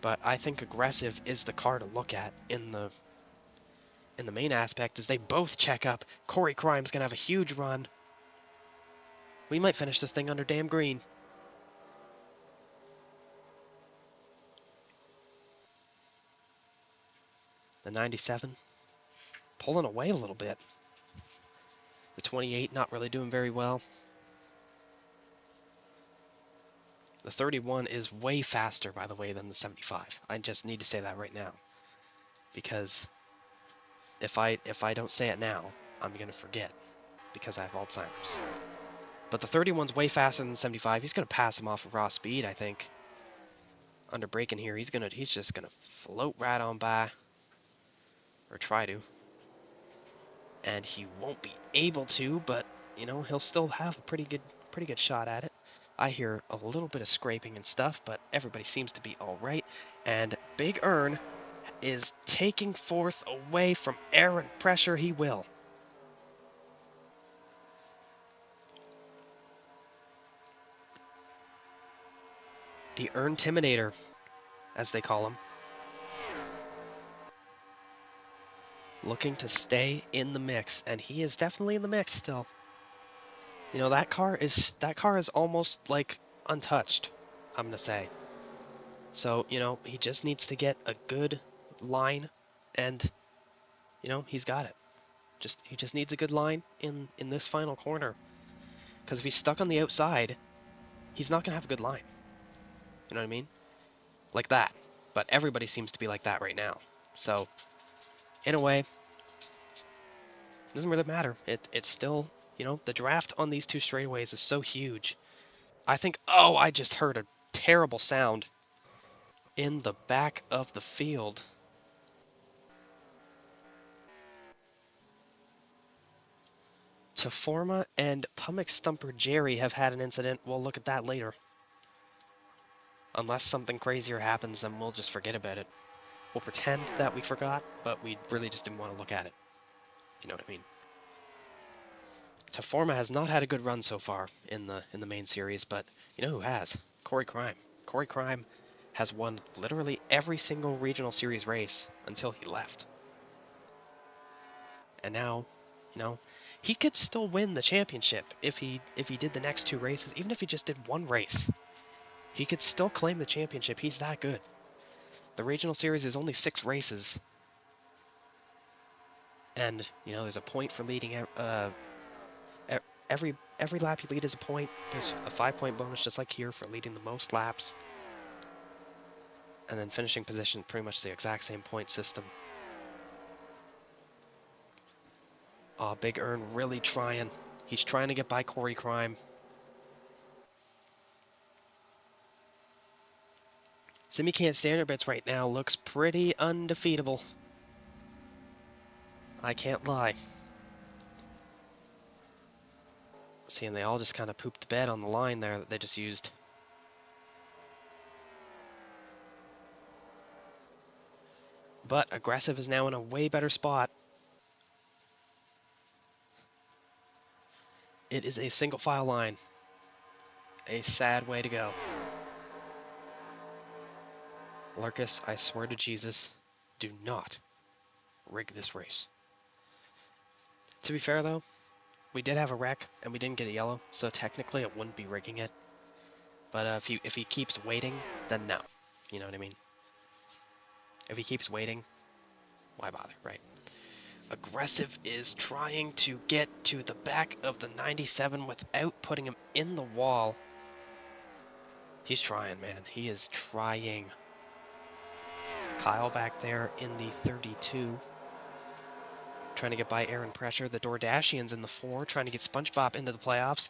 But I think Aggressive is the car to look at in the main aspect, as they both check up. Corey Crime's gonna have a huge run. We might finish this thing under damn green. The 97 pulling away a little bit. The 28 not really doing very well. The 31 is way faster, by the way, than the 75. I just need to say that right now, because if I don't say it now, I'm gonna forget, because I have Alzheimer's. But the 31's way faster than the 75. He's gonna pass him off of raw speed, I think. Under braking here, he's just gonna float right on by, or try to. And he won't be able to, but he'll still have a pretty good shot at it. I hear a little bit of scraping and stuff, but everybody seems to be all right. And Big Earn is taking 4th away from Air and Pressure. He will. The Earn-Timinator, as they call him. Looking to stay in the mix, and he is definitely in the mix still. That car is almost like untouched, I'm gonna say. So, he just needs to get a good line, and he's got it. He just needs a good line in this final corner. Because if he's stuck on the outside, he's not gonna have a good line. You know what I mean? Like that. But everybody seems to be like that right now. So, in a way, it doesn't really matter. It's still, the draft on these two straightaways is so huge. I think, oh, I just heard a terrible sound in the back of the field. Teforma and Pumick Stumper Jerry have had an incident. We'll look at that later. Unless something crazier happens, then we'll just forget about it. We'll pretend that we forgot, but we really just didn't want to look at it. You know what I mean? Teforma has not had a good run so far in the main series, but you know who has? Corey Crime. Corey Crime has won literally every single regional series race until he left. And now, he could still win the championship if he did the next 2 races, even if he just did 1 race. He could still claim the championship. He's that good. The regional series is only 6 races. And, there's a point for leading every lap you lead is a point. There's a 5-point bonus just like here for leading the most laps. And then finishing position, pretty much the exact same point system. Oh, Big Earn really trying. He's trying to get by Corey Crime. Semi-Can Standard Bets right now looks pretty undefeatable. I can't lie. See, and they all just kind of pooped the bed on the line there that they just used. But Aggressive is now in a way better spot. It is a single file line. A sad way to go. Larkus, I swear to Jesus, do not rig this race. To be fair though, we did have a wreck and we didn't get a yellow, so technically it wouldn't be rigging it. But if he keeps waiting, then no. You know what I mean? If he keeps waiting, why bother, right? Aggressive is trying to get to the back of the 97 without putting him in the wall. He's trying, man. He is trying. Kyle back there in the 32. Trying to get by air and pressure. The DoorDashians in the 4. Trying to get SpongeBob into the playoffs.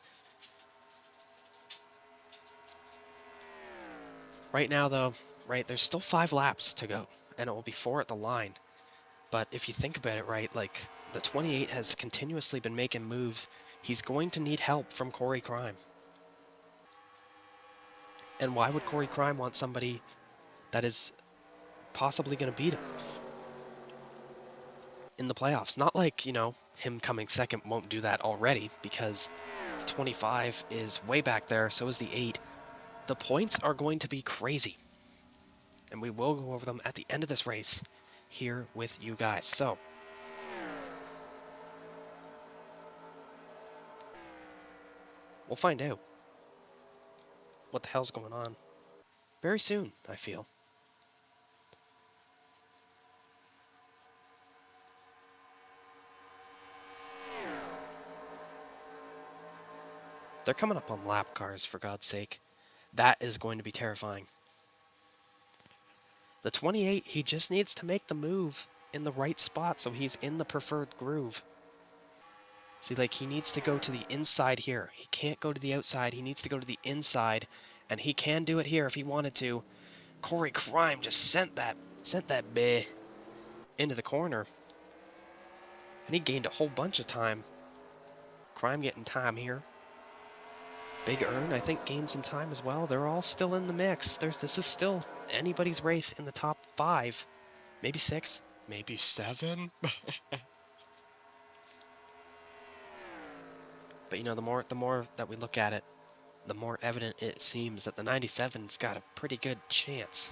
Right now, though, right, there's still 5 laps to go. And it will be 4 at the line. But if you think about it, right, like, the 28 has continuously been making moves. He's going to need help from Corey Crime. And why would Corey Crime want somebody that is possibly going to beat him in the playoffs? Not like, you know, him coming second won't do that already, because the 25 is way back there, so is the 8. The points are going to be crazy. And we will go over them at the end of this race here with you guys. So, we'll find out what the hell's going on very soon, I feel. They're coming up on lap cars, for God's sake. That is going to be terrifying. The 28, he just needs to make the move in the right spot so he's in the preferred groove. See, like, he needs to go to the inside here. He can't go to the outside. He needs to go to the inside, and he can do it here if he wanted to. Corey Crime just sent that bae into the corner, and he gained a whole bunch of time. Crime getting time here. Big Earn, I think, gained some time as well. They're all still in the mix. This is still anybody's race in the top 5. Maybe 6. Maybe 7. But, you know, the more that we look at it, the more evident it seems that the 97's got a pretty good chance,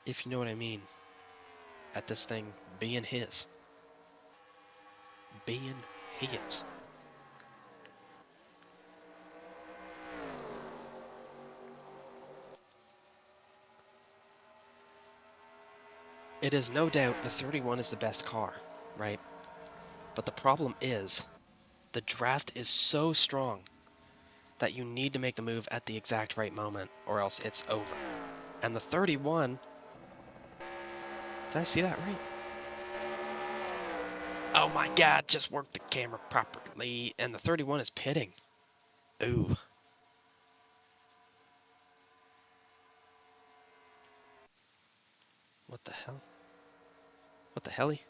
if you know what I mean, at this thing being his. Being his. It is no doubt the 31 is the best car, right? But the problem is, the draft is so strong that you need to make the move at the exact right moment, or else it's over. And the 31... Did I see that right? Oh my god, just work the camera properly. And the 31 is pitting. Ooh. What the hell? What the helly?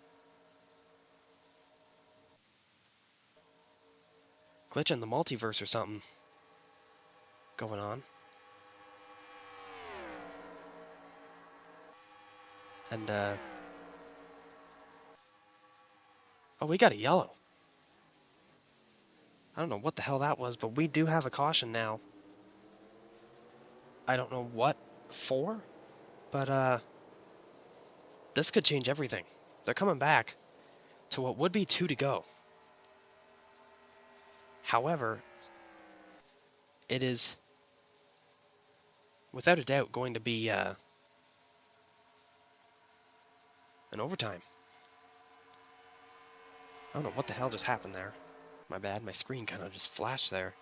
Glitch in the multiverse or something going on. And, oh, we got a yellow. I don't know what the hell that was, but we do have a caution now. I don't know what for, but, this could change everything. They're coming back to what would be 2 to go. However, it is, without a doubt, going to be, an overtime. I don't know what the hell just happened there. My bad, my screen kind of just flashed there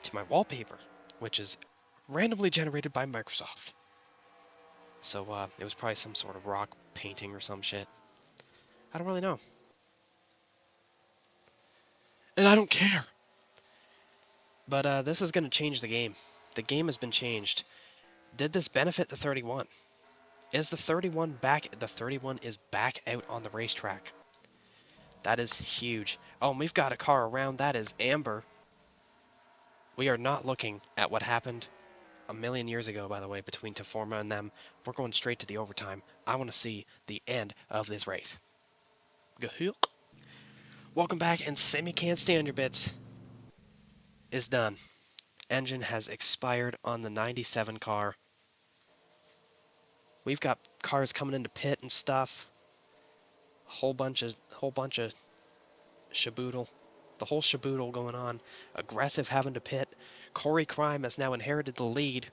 to my wallpaper, which is randomly generated by Microsoft. So, it was probably some sort of rock painting or some shit. I don't really know. And I don't care. But, this is going to change the game. The game has been changed. Did this benefit the 31? Is the 31 back? The 31 is back out on the racetrack. That is huge. Oh, and we've got a car around. That is Amber. We are not looking at what happened a million years ago, by the way, between Teforma and them. We're going straight to the overtime. I want to see the end of this race. Gahul. Welcome back, and Semi Can't Stand Your Bits is done. Engine has expired on the 97 car. We've got cars coming into pit and stuff. Whole bunch of shaboodle. The whole shaboodle going on. Aggressive having to pit. Corey Crime has now inherited the lead.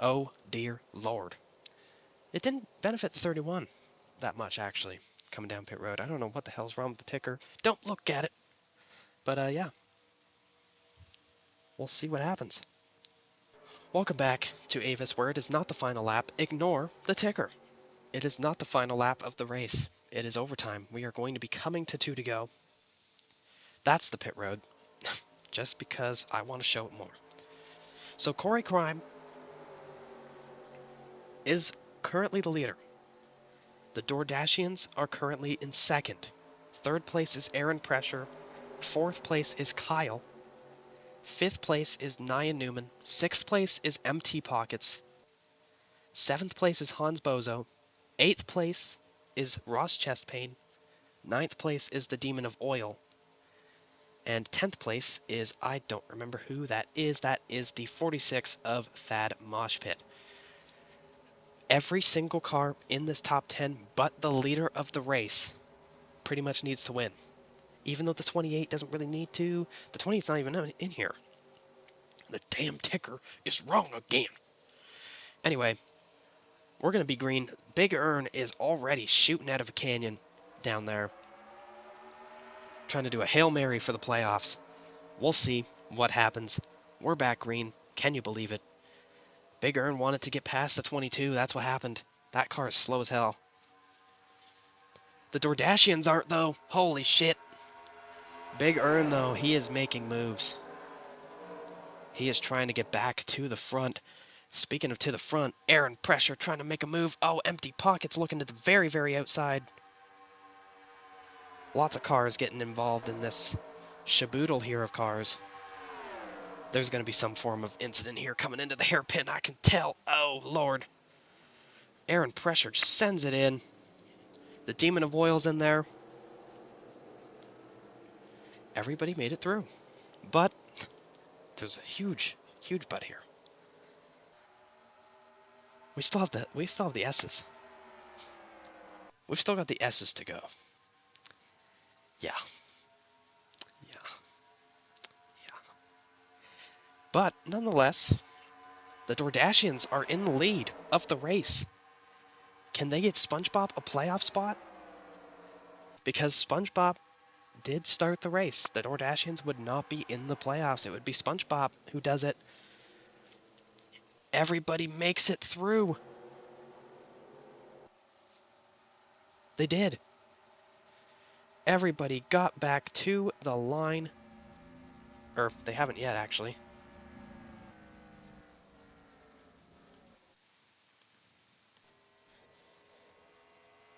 Oh dear lord. It didn't benefit the 31 that much, actually, coming down pit road. I don't know what the hell's wrong with the ticker. Don't look at it. But yeah, we'll see what happens. Welcome back to AVUS, where it is not the final lap. Ignore the ticker. It is not the final lap of the race. It is overtime. We are going to be coming to 2 to go. That's the pit road, just because I want to show it more. So Corey Crime is currently the leader. The DoorDashians are currently in second. Third place is Aaron Pressure. Fourth place is Kyle. Fifth place is Nia Newman. Sixth place is MT Pockets. Seventh place is Hans Bozo. Eighth place is Ross Chestpain. Ninth place is the Demon of Oil. And 10th place is, I don't remember who that is. That is the 46 of Thad Moshpit. Every single car in this top 10, but the leader of the race, pretty much needs to win. Even though the 28 doesn't really need to. The 28's not even in here. The damn ticker is wrong again. Anyway, we're going to be green. Big Earn is already shooting out of a canyon down there, trying to do a Hail Mary for the playoffs. We'll see what happens. We're back green. Can you believe it? Big Earn wanted to get past the 22. That's what happened. That car is slow as hell. The DoorDashians aren't, though. Holy shit. Big Earn, though, he is making moves. He is trying to get back to the front. Speaking of to the front, Aaron Pressure trying to make a move. Oh, Empty Pockets looking to the very, very outside. Lots of cars getting involved in this shaboodle here of cars. There's going to be some form of incident here coming into the hairpin, I can tell. Oh, Lord. Aaron Pressure just sends it in. The Demon of Oil's in there. Everybody made it through. But there's a huge, huge but here. We still have the S's. We've still got the S's to go. Yeah. Yeah. Yeah. But nonetheless, the DoorDashians are in the lead of the race. Can they get SpongeBob a playoff spot? Because SpongeBob did start the race. The DoorDashians would not be in the playoffs. It would be SpongeBob who does it. Everybody makes it through. They did. Everybody got back to the line. Or, they haven't yet, actually.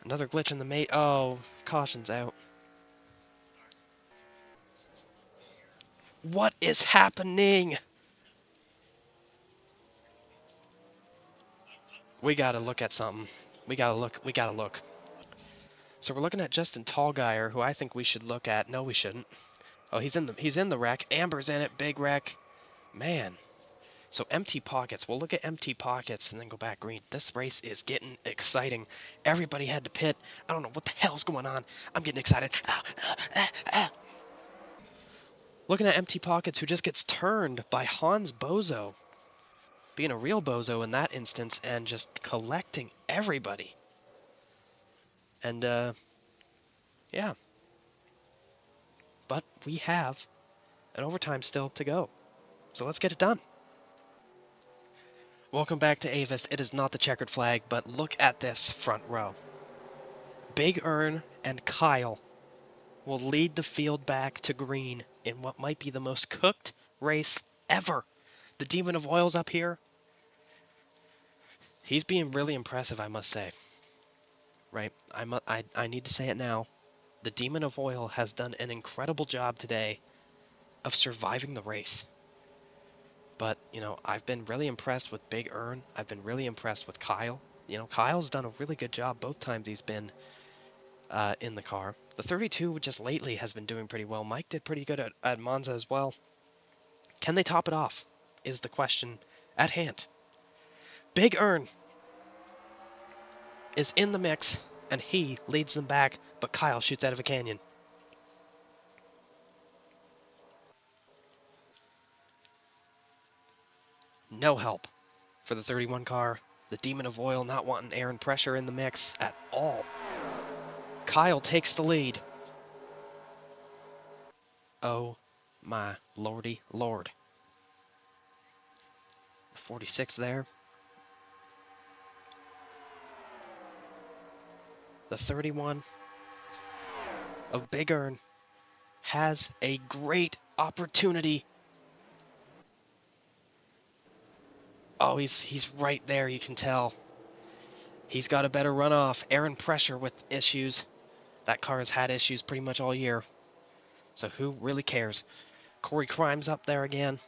Another glitch in the mate. Oh, caution's out. What is happening? We gotta look at something. We gotta look. So we're looking at Justin Tallgeier, who I think we should look at. No, we shouldn't. Oh, he's in the wreck. Amber's in it. Big wreck. Man. So Empty Pockets. We'll look at Empty Pockets and then go back green. This race is getting exciting. Everybody had to pit. I don't know what the hell's going on. I'm getting excited. Looking at Empty Pockets, who just gets turned by Hans Bozo. Being a real bozo in that instance and just collecting everybody. And, yeah. But we have an overtime still to go. So let's get it done. Welcome back to AVUS. It is not the checkered flag, but look at this front row. Big Earn and Kyle will lead the field back to green in what might be the most cooked race ever. The Demon of Oil's up here. He's being really impressive, I must say. Right? I need to say it now. The Demon of Oil has done an incredible job today of surviving the race. But, you know, I've been really impressed with Big Ern. I've been really impressed with Kyle. You know, Kyle's done a really good job both times he's been in the car. The 32 just lately has been doing pretty well. Mike did pretty good at Monza as well. Can they top it off is the question at hand. Big Ern is in the mix, and he leads them back, but Kyle shoots out of a canyon. No help for the 31 car. The Demon of Oil not wanting air and pressure in the mix at all. Kyle takes the lead. Oh my lordy lord. 46 there. The 31 of Big Ern has a great opportunity. Oh, he's right there, you can tell. He's got a better runoff. Air and pressure with issues. That car has had issues pretty much all year. So who really cares? Corey Crime's up there again.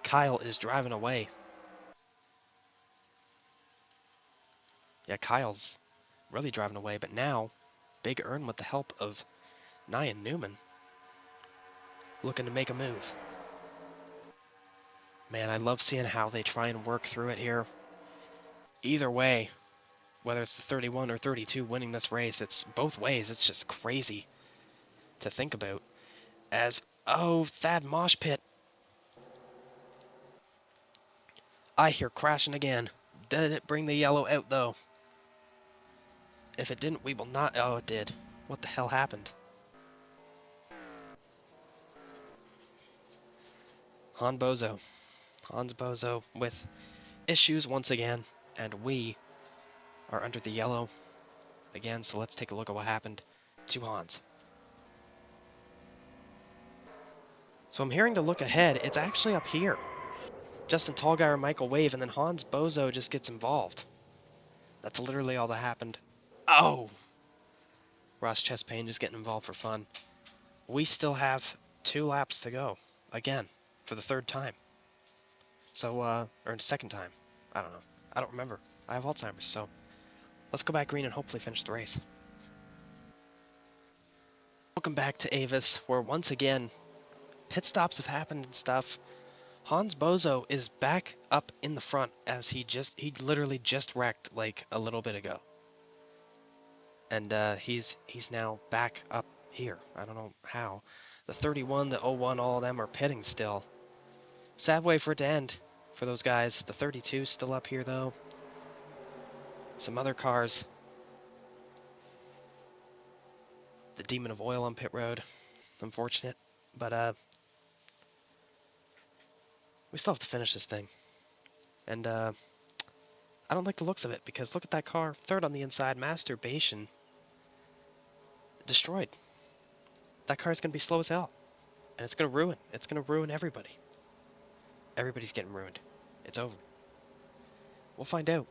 Kyle is driving away. Yeah, Kyle's really driving away, but now Big Ern with the help of Nia Newman looking to make a move. Man, I love seeing how they try and work through it here. Either way, whether it's the 31 or 32 winning this race, it's both ways. It's just crazy to think about. As, oh, Thad Mosh Pit. I hear crashing again. Did it bring the yellow out, though? If it didn't, we will not... Oh, it did. What the hell happened? Hans Bozo with issues once again, and we are under the yellow again, so let's take a look at what happened to Hans. So I'm hearing to look ahead. It's actually up here. Justin Tallgaier and Michael Wave, and then Hans Bozo just gets involved. That's literally all that happened. Oh! Ross Chastain just getting involved for fun. We still have 2 laps to go. Again, for the 3rd time. So, or second time. I don't know. I don't remember. I have Alzheimer's, so let's go back green and hopefully finish the race. Welcome back to AVUS, where once again, pit stops have happened and stuff. Hans Bozo is back up in the front as he literally just wrecked like a little bit ago. And he's now back up here. I don't know how. The 31, the 01, all of them are pitting still. Sad way for it to end for those guys. The 32 still up here though. Some other cars. The Demon of Oil on pit road. Unfortunate. But we still have to finish this thing. And I don't like the looks of it because look at that car. 3rd on the inside. Masturbation. Destroyed. That car is going to be slow as hell. And it's going to ruin. It's going to ruin everybody. Everybody's getting ruined. It's over. We'll find out.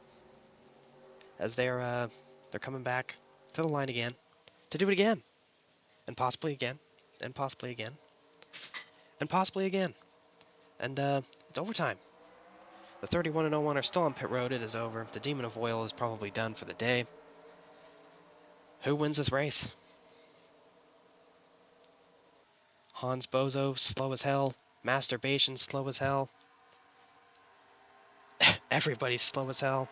As they're coming back to the line again. To do it again. And possibly again. And possibly again. And possibly again. And it's overtime. The 31 and 01 are still on pit road. It is over. The Demon of Oil is probably done for the day. Who wins this race? Hans Bozo, slow as hell. Masturbation, slow as hell. Everybody's slow as hell.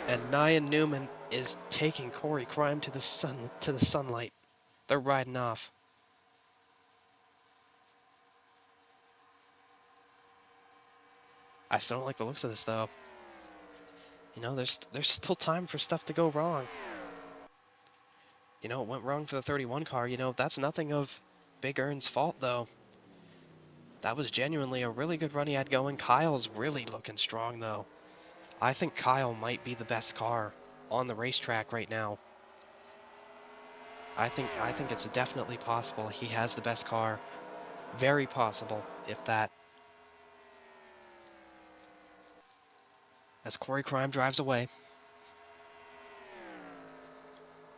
And Nia Newman is taking Corey Crime to the sunlight. They're riding off. I still don't like the looks of this though. You know, there's still time for stuff to go wrong. You know, it went wrong for the 31 car. You know, that's nothing of Big Ern's fault though. That was genuinely a really good run he had going. Kyle's really looking strong though. I think Kyle might be the best car on the racetrack right now. I think it's definitely possible he has the best car. Very possible, if that. As Corey Crime drives away.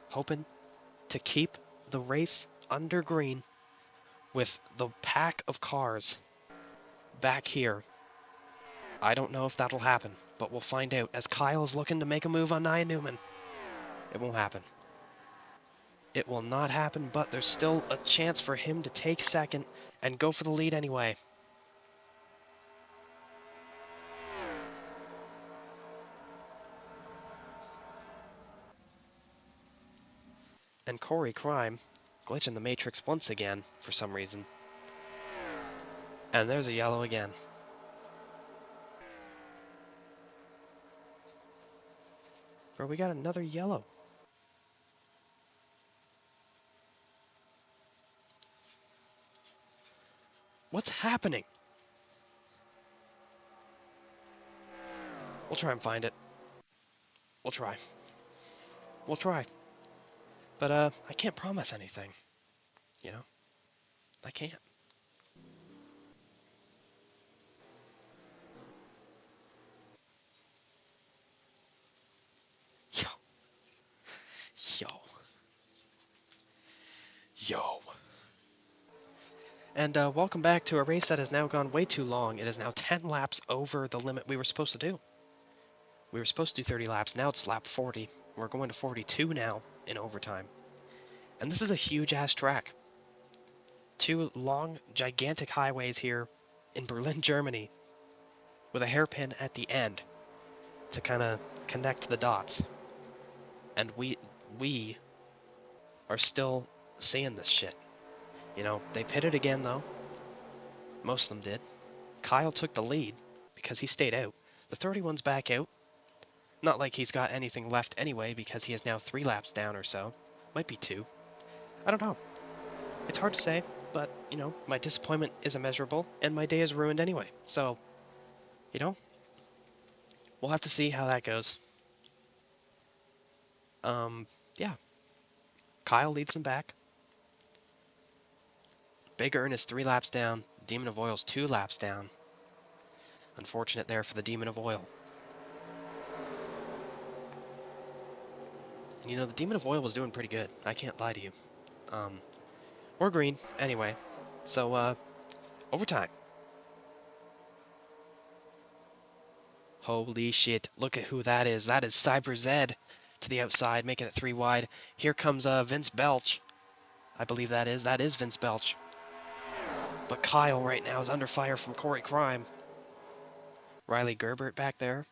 Hoping to keep the race under green with the pack of cars back here. I don't know if that'll happen, but we'll find out as Kyle is looking to make a move on Nia Newman. It won't happen. It will not happen, but there's still a chance for him to take second and go for the lead anyway. And Corey Crime glitching the matrix once again for some reason. And there's a yellow again. Bro, we got another yellow. What's happening? We'll try and find it. We'll try. We'll try. But, I can't promise anything. You know? I can't. Yo. Yo. Yo. And, welcome back to a race that has now gone way too long. It is now 10 laps over the limit we were supposed to do. We were supposed to do 30 laps. Now it's lap 40. We're going to 42 now in overtime. And this is a huge-ass track. 2 long, gigantic highways here in Berlin, Germany, with a hairpin at the end to kind of connect the dots. And we are still seeing this shit. You know, they pitted again, though. Most of them did. Kyle took the lead because he stayed out. The 31's back out. Not like he's got anything left anyway, because he is now 3 laps down or so. Might be 2. I don't know. It's hard to say, but, you know, my disappointment is immeasurable, and my day is ruined anyway. So, you know, we'll have to see how that goes. Yeah. Kyle leads them back. Big Earn is 3 laps down. Demon of Oil's 2 laps down. Unfortunate there for the Demon of Oil. You know, the Demon of Oil was doing pretty good. I can't lie to you. Or green, anyway. So, overtime. Holy shit, look at who that is. That is Cyber Zed to the outside, making it 3 wide. Here comes, Vince Belch. I believe that is Vince Belch. But Kyle right now is under fire from Corey Crime. Riley Gerbert back there.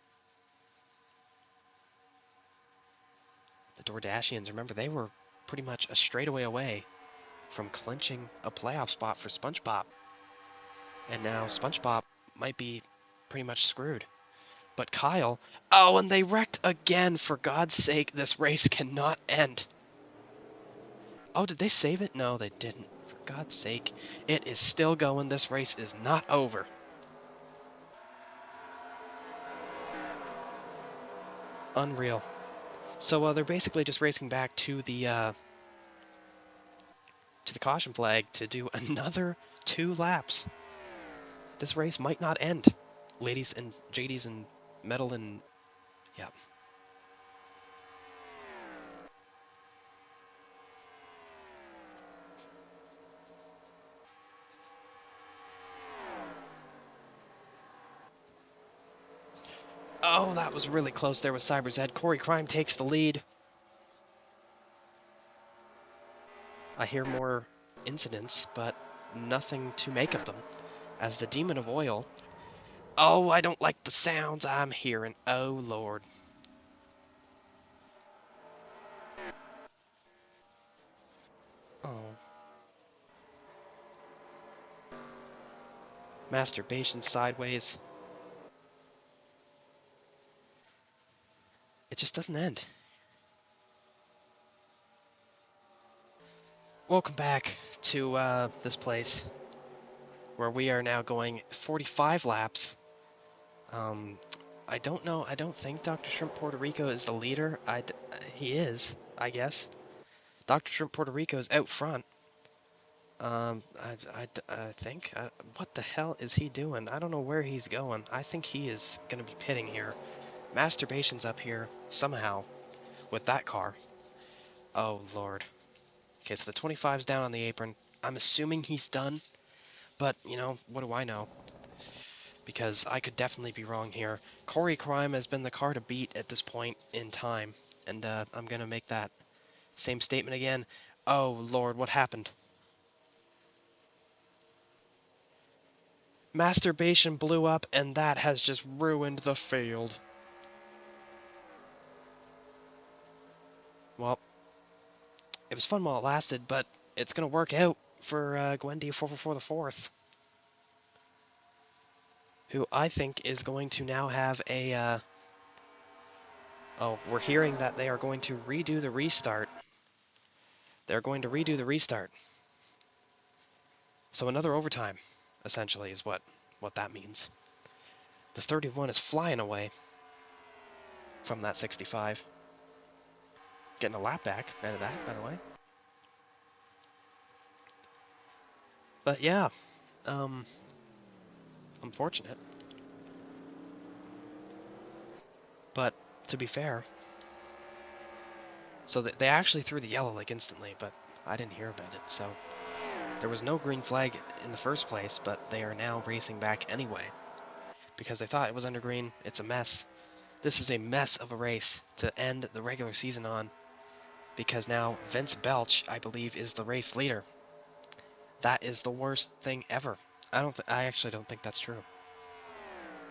The Dordashians, remember, they were pretty much a straightaway away from clinching a playoff spot for SpongeBob. And now SpongeBob might be pretty much screwed. But Kyle, oh, and they wrecked again. For God's sake, this race cannot end. Oh, did they save it? No, they didn't. For God's sake, it is still going. This race is not over. Unreal. So they're basically just racing back to the caution flag to do another 2 laps. This race might not end, ladies and JDs and metal and yeah. Oh, that was really close there with Cyber Zed. Corey Crime takes the lead. I hear more incidents, but nothing to make of them. As the Demon of Oil... Oh, I don't like the sounds I'm hearing. Oh, Lord. Oh. Masturbation sideways. It just doesn't end. Welcome back to this place, where we are now going 45 laps. I don't know. I don't think Dr. Shrimp Puerto Rico is the leader. He is, I guess. Dr. Shrimp Puerto Rico is out front. I think. What the hell is he doing? I don't know where he's going. I think he is going to be pitting here. Masturbation's up here somehow with that car. Oh, Lord. Okay, so the 25's down on the apron. I'm assuming he's done. But, you know, what do I know? because I could definitely be wrong here. Corey Crime has been the car to beat at this point in time, and I'm going to make that same statement again. Oh, Lord, what happened? Masturbation blew up, and that has just ruined the field. Well, it was fun while it lasted, but it's going to work out for Gwendy 444 the fourth, who I think is going to now have a... oh, we're hearing that they are going to redo the restart. They're going to redo the restart. So another overtime, essentially, is what that means. The 31 is flying away from that 65. Getting a lap back out of that, by the way. But yeah, unfortunate. But to be fair, so they actually threw the yellow like instantly, but I didn't hear about it. So there was no green flag in the first place, but they are now racing back anyway because they thought it was under green. It's a mess. This is a mess of a race to end the regular season on, because now Vince Belch, I believe, is the race leader. That is the worst thing ever. I actually don't think that's true.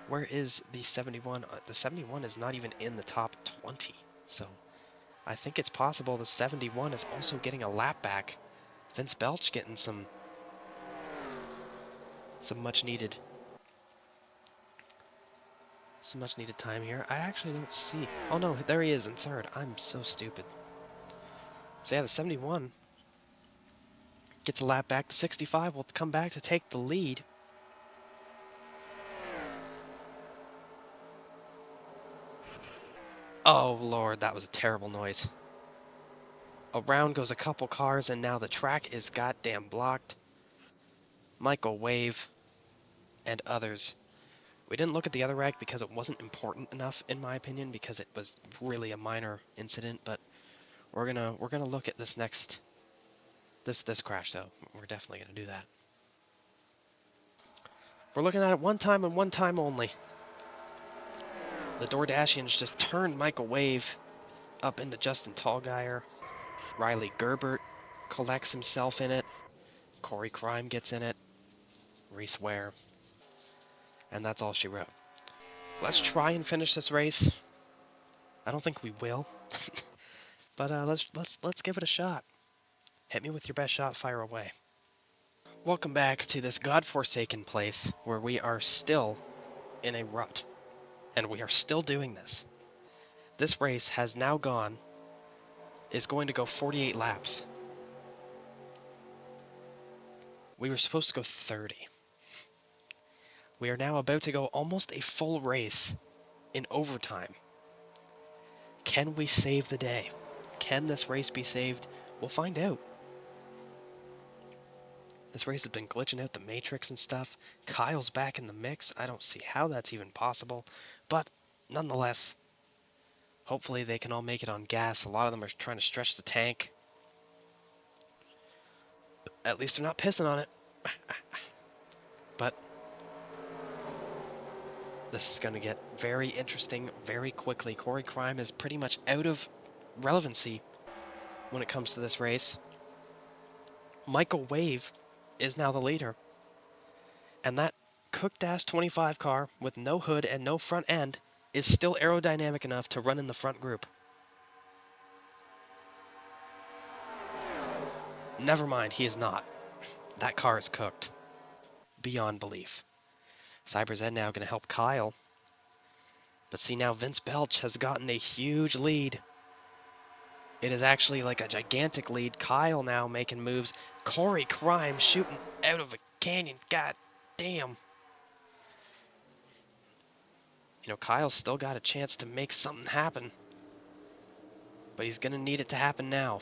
Where is the 71? The 71 is not even in the top 20. So I think it's possible the 71 is also getting a lap back. Vince Belch getting some much needed time here. I actually don't see. Oh no, there he is in third. I'm so stupid. So yeah, the 71 gets a lap back. The 65 will come back to take the lead. Oh Lord, that was a terrible noise. Around goes a couple cars, and now the track is goddamn blocked. Michael Wave and others. We didn't look at the other wreck because it wasn't important enough, in my opinion, because it was really a minor incident. But we're gonna look at this next this crash though. We're definitely gonna do that. We're looking at it one time and one time only. The DoorDashians just turned Michael Wave up into Justin Tallgeier. Riley Gerbert collects himself in it. Corey Crime gets in it. Reese Ware. And that's all she wrote. Let's try and finish this race. I don't think we will. But let's give it a shot. Hit me with your best shot, fire away. Welcome back to this godforsaken place where we are still in a rut. And we are still doing this. This race has now is going to go 48 laps. We were supposed to go 30. We are now about to go almost a full race in overtime. Can we save the day? Can this race be saved? We'll find out. This race has been glitching out the matrix and stuff. Kyle's back in the mix. I don't see how that's even possible. But nonetheless, hopefully they can all make it on gas. A lot of them are trying to stretch the tank. At least they're not pissing on it. But this is going to get very interesting very quickly. Corey Crime is pretty much out of relevancy when it comes to this race. Michael Wave is now the leader. And that cooked-ass 25 car with no hood and no front end is still aerodynamic enough to run in the front group. Never mind, he is not. That car is cooked. Beyond belief. Cyber's Ed now going to help Kyle. But see, now Vince Belch has gotten a huge lead. It is actually like a gigantic lead. Kyle now making moves. Corey Crime shooting out of a canyon. God damn. You know, Kyle's still got a chance to make something happen. But he's going to need it to happen now.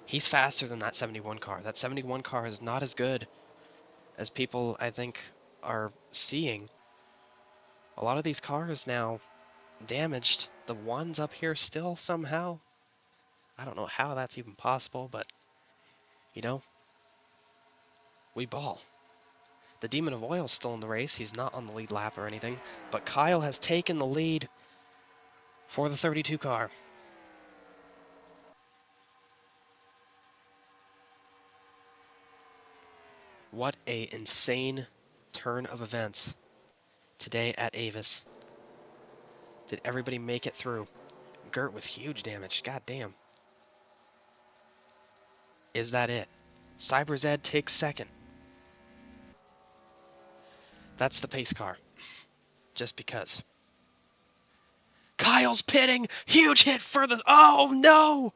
He's faster than that 71 car. That 71 car is not as good as people, I think, are seeing. A lot of these cars now damaged. The ones up here still somehow. I don't know how that's even possible, but, you know, we ball. The Demon of Oil's still in the race. He's not on the lead lap or anything. But Kyle has taken the lead for the 32 car. What a insane turn of events today at AVUS. Did everybody make it through? Gert with huge damage. God damn. Is that it? CyberZed takes second. That's the pace car. Just because. Kyle's pitting! Huge hit for the... Oh, no!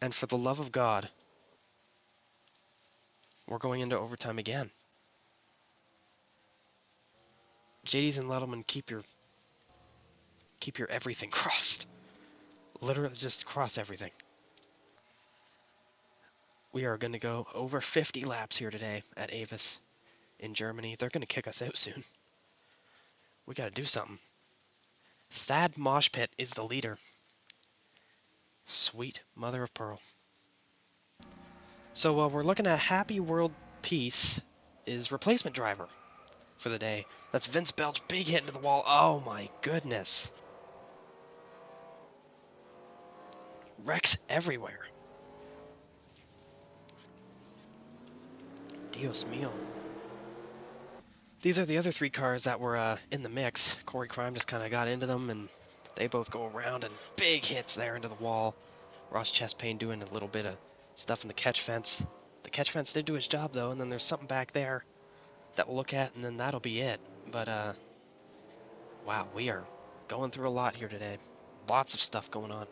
And for the love of God, we're going into overtime again. JD's and Lettleman, keep your everything crossed. Literally just cross everything. We are going to go over 50 laps here today at AVUS in Germany. They're going to kick us out soon. We got to do something. Thad Moshpit is the leader. Sweet mother of pearl. So we're looking at Happy World Peace is replacement driver for the day. That's Vince Belch, big hit into the wall. Oh my goodness. Wrecks everywhere. Dios mío. These are the other three cars that were in the mix. Corey Crime just kind of got into them, and they both go around, and big hits there into the wall. Ross Chestpain doing a little bit of stuff in the catch fence. The catch fence did do his job, though, and then there's something back there that we'll look at, and then that'll be it. But, wow, we are going through a lot here today. Lots of stuff going on.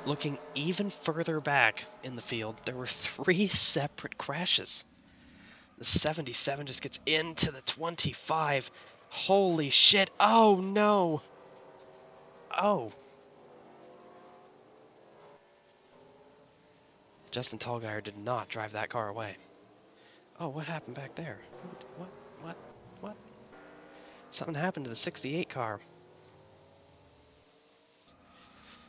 Looking even further back in the field, there were 3 separate crashes. The 77 just gets into the 25. Holy shit. Oh, no. Oh. Justin Tallgeier did not drive that car away. Oh, what happened back there? What? Something happened to the 68 car.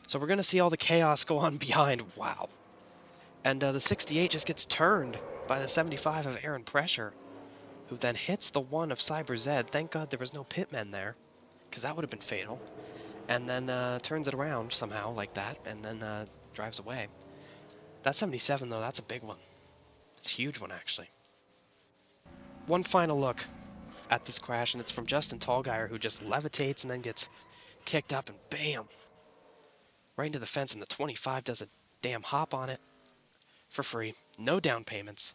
So we're going to see all the chaos go on behind. Wow. And the 68 just gets turned by the 75 of Aaron Pressure, who then hits the 1 of CyberZed. Thank God there was no pitmen there, because that would have been fatal. And then turns it around somehow like that, and then drives away. That 77, though, that's a big one. It's a huge one, actually. One final look at this crash, and it's from Justin Tallgeier, who just levitates and then gets kicked up, and bam! Right into the fence, and the 25 does a damn hop on it for free. No down payments.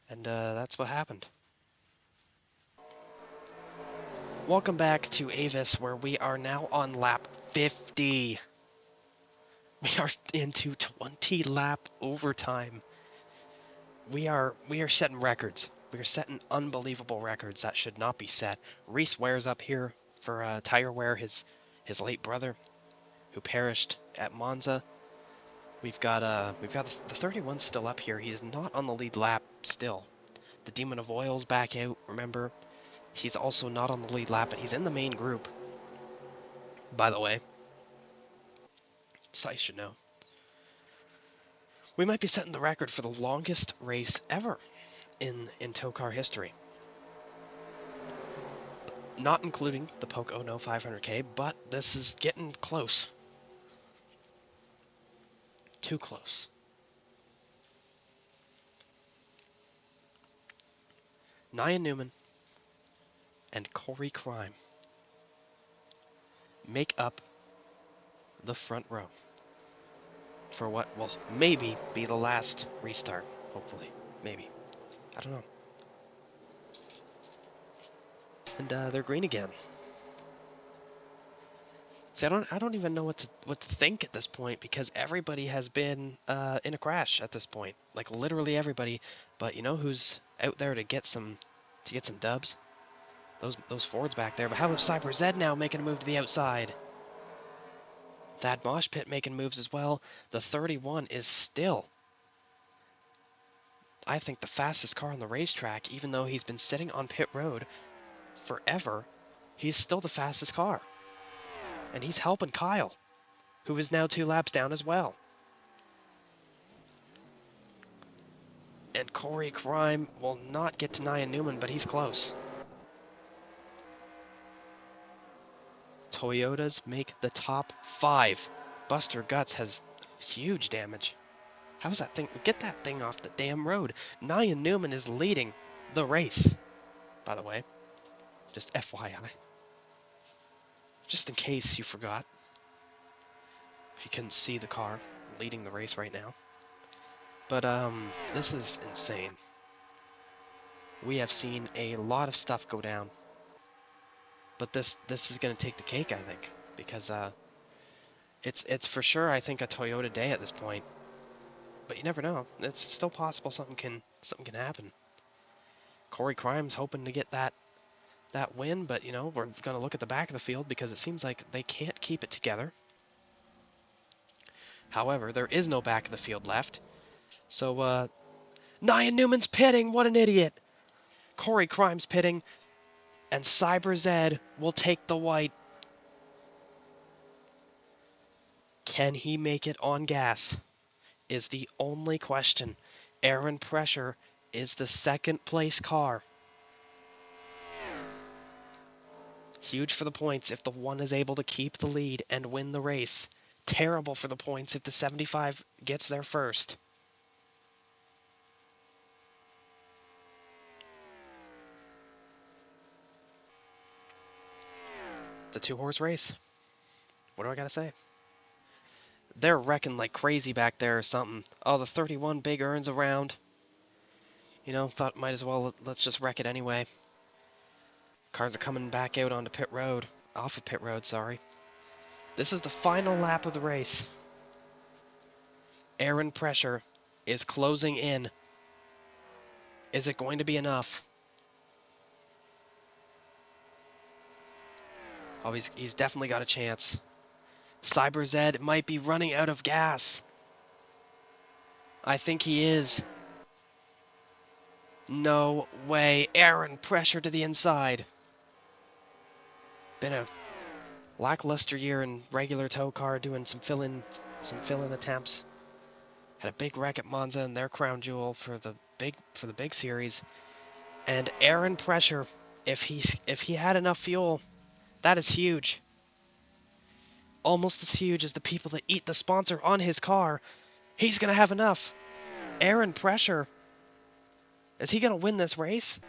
And that's what happened. Welcome back to AVUS, where we are now on lap 50. We are into 20 lap overtime. We are setting records. We are setting unbelievable records that should not be set. Reese Ware's up here for tire wear, his late brother, who perished at Monza. We've got the 31 still up here. He's not on the lead lap still. The Demon of Oil's back out, remember? He's also not on the lead lap, but he's in the main group. By the way, so I should know. We might be setting the record for the longest race ever in TOECAR history. Not including the Poke Oh No 500K, but this is getting close. Too close. Nia Newman and Corey Crime make up the front row for what will maybe be the last restart. Hopefully. Maybe. I don't know. And they're green again. See, I don't even know what to think at this point, because everybody has been in a crash at this point. Like literally everybody. But you know who's out there to get some dubs? Those Fords back there. But how about CyberZed now making a move to the outside? Thad Moshpit making moves as well. The 31 is still, I think, the fastest car on the racetrack, even though he's been sitting on pit road forever. He's still the fastest car. And he's helping Kyle, who is now 2 laps down as well. And Corey Crime will not get to Nia Newman, but he's close. Toyotas make the top 5. Buster Guts has huge damage. How's that thing? Get that thing off the damn road. Nia Newman is leading the race, by the way. Just FYI. Just in case you forgot. If you couldn't see the car leading the race right now. But, this is insane. We have seen a lot of stuff go down. But this is going to take the cake, I think. Because, it's for sure, I think, a Toyota day at this point. But you never know. It's still possible something can happen. Corey Crime's hoping to get that win, but, you know, we're going to look at the back of the field because it seems like they can't keep it together. However, there is no back of the field left. So, Nia Newman's pitting. What an idiot. Corey Crime's pitting. And Cyber Zed will take the white. Can he make it on gas? Is the only question. Aaron Pressure is the second place car. Huge for the points if the 1 is able to keep the lead and win the race. Terrible for the points if the 75 gets there first. The 2-horse race. What do I gotta say? They're wrecking like crazy back there or something. Oh, the 31 big earns around. You know, thought might as well, let's just wreck it anyway. Cars are coming back out onto pit road. Off of pit road, sorry. This is the final lap of the race. Aaron Pressure is closing in. Is it going to be enough? Oh, he's definitely got a chance. Cyber Zed might be running out of gas. I think he is. No way. Aaron Pressure to the inside. Been a lackluster year in regular tow car, doing some fill-in attempts. Had a big wreck at Monza in their crown jewel for the big series. And Aaron Pressure, if he had enough fuel, that is huge. Almost as huge as the people that eat the sponsor on his car. He's gonna have enough. Aaron Pressure, is he gonna win this race?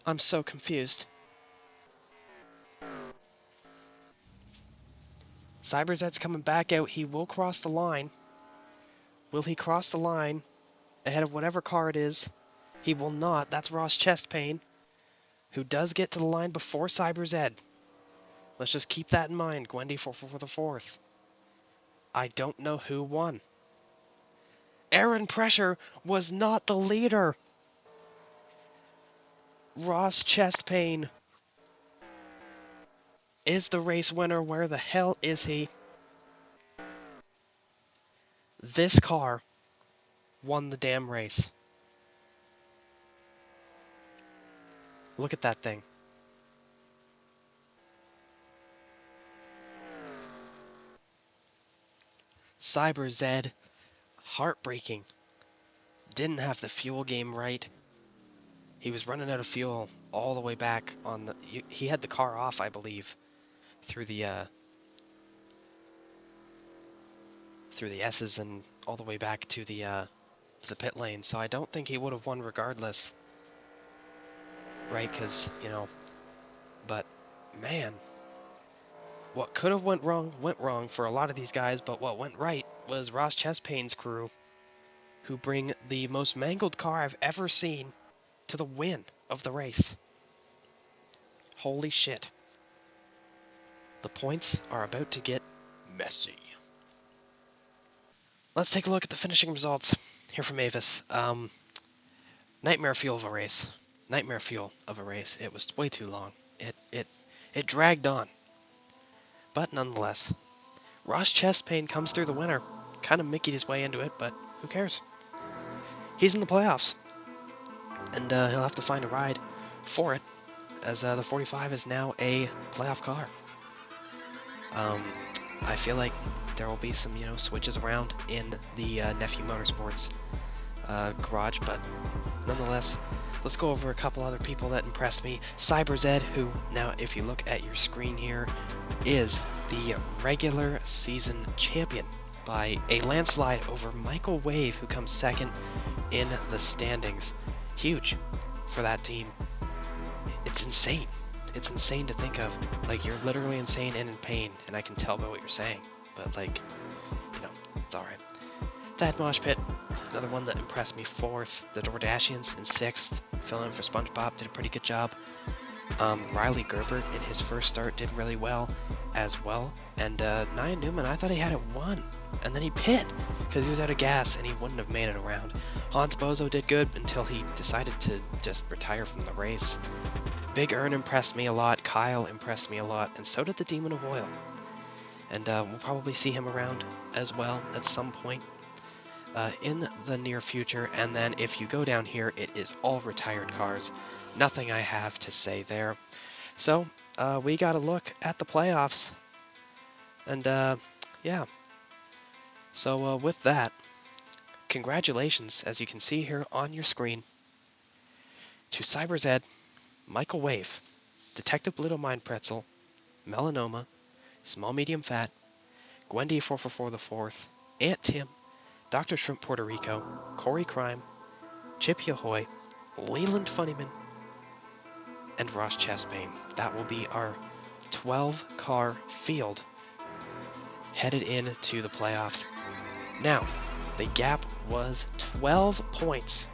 I'm so confused. Cyberzed's coming back out. He will cross the line. Will he cross the line ahead of whatever car it is? He will not. That's Ross Chestpain, who does get to the line before Cyberzed. Let's just keep that in mind. Gwendy for the 4th. I don't know who won. Aaron Pressure was not the leader. Ross Chestpain is the race winner. Where the hell is he? This car won the damn race. Look at that thing. Cyber Zed, heartbreaking. Didn't have the fuel game right. He was running out of fuel all the way back on the... He had the car off, I believe, through the S's and all the way back to the pit lane. So I don't think he would have won regardless. Right, because, you know... But, man... What could have went wrong for a lot of these guys, but what went right was Ross Chestpain's crew, who bring the most mangled car I've ever seen to the win of the race. Holy shit. The points are about to get messy. Let's take a look at the finishing results here from AVUS. Nightmare fuel of a race. Nightmare fuel of a race. It was way too long. It dragged on. But nonetheless, Ross Chestpain comes through the winner. kind of Mickeyed his way into it, but who cares? He's in the playoffs, and he'll have to find a ride for it, as the 45 is now a playoff car. I feel like there will be some, switches around in the Nephew Motorsports garage, but nonetheless, let's go over a couple other people that impressed me. CyberZed, who now, if you look at your screen here, is the regular season champion by a landslide over Michael Wave, who comes second in the standings. Huge for that team. It's insane. It's insane to think of. Like, you're literally insane and in pain, and I can tell by what you're saying. But, like, it's alright. That Mosh Pit, another one that impressed me, 4th. The Dordashians in 6th, filling in for SpongeBob, did a pretty good job. Riley Gerbert in his first start did really well as well. And Nia Newman, I thought he had it won. And then he pit because he was out of gas and he wouldn't have made it around. Hans Bozo did good until he decided to just retire from the race. Big Earn impressed me a lot, Kyle impressed me a lot, and so did the Demon of Oil. And we'll probably see him around as well at some point in the near future. And then if you go down here, it is all retired cars. Nothing I have to say there. So we got to look at the playoffs. And yeah. So with that, congratulations, as you can see here on your screen, to CyberZed, Michael Wave, Detective Little Mind Pretzel, Melanoma, Small Medium Fat, Gwendy 444 the 4th, Aunt Tim, Dr. Shrimp Puerto Rico, Corey Crime, Chippy Ahoy, Leland Funnyman, and Ross Chastain. That will be our 12-car field headed into the playoffs. Now, the gap was 12 points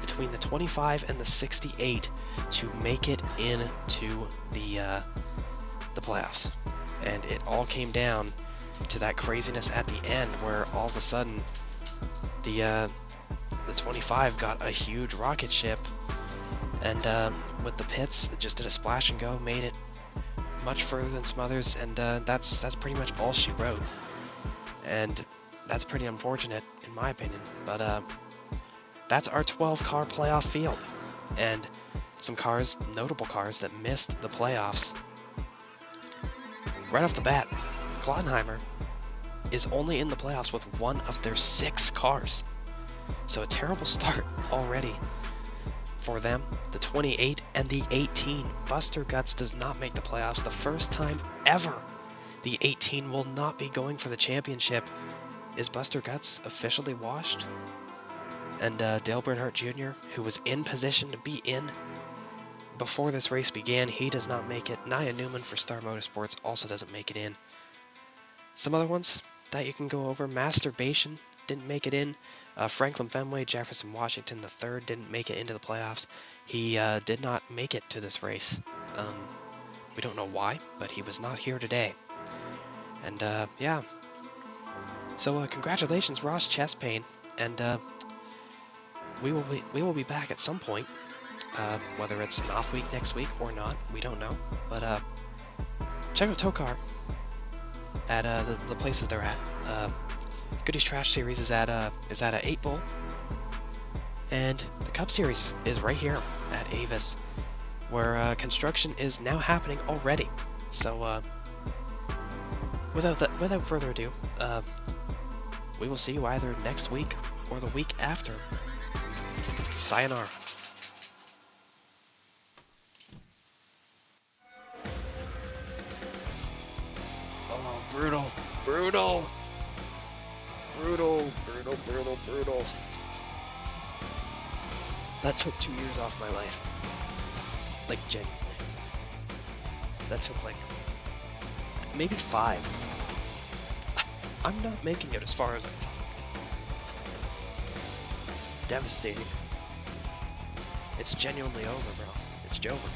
between the 25 and the 68 to make it into the playoffs. And it all came down to that craziness at the end, where all of a sudden the 25 got a huge rocket ship, and with the pits, it just did a splash and go, made it much further than some others, and that's pretty much all she wrote. And that's pretty unfortunate, in my opinion. But that's our 12-car playoff field, and some cars, notable cars, that missed the playoffs. Right off the bat, Klottenheimer is only in the playoffs with one of their 6 cars. So a terrible start already for them. The 28 and the 18. Buster Guts does not make the playoffs. The first time ever the 18 will not be going for the championship. Is Buster Guts officially washed? And Dale Earnhardt Jr., who was in position to be in before this race began, he does not make it. Nia Newman for Star Motorsports also doesn't make it in. Some other ones that you can go over: Masturbation didn't make it in. Franklin Fenway, Jefferson Washington III didn't make it into the playoffs. He did not make it to this race. We don't know why, but he was not here today. And yeah. So congratulations, Ross Chastain, and we will be back at some point. Whether it's an off week next week or not, we don't know. But check out TOECAR at the places they're at. Goodies Trash Series is at a 8 Bull, and the Cup Series is right here at AVUS, where construction is now happening already. So without further ado, we will see you either next week or the week after. Sayonara. Oh, brutal, brutal, brutal, brutal, brutal, brutal. That took 2 years off my life. Like, genuinely. That took, like, maybe 5. I'm not making it as far as I thought. Devastating. It's genuinely over, bro. It's over.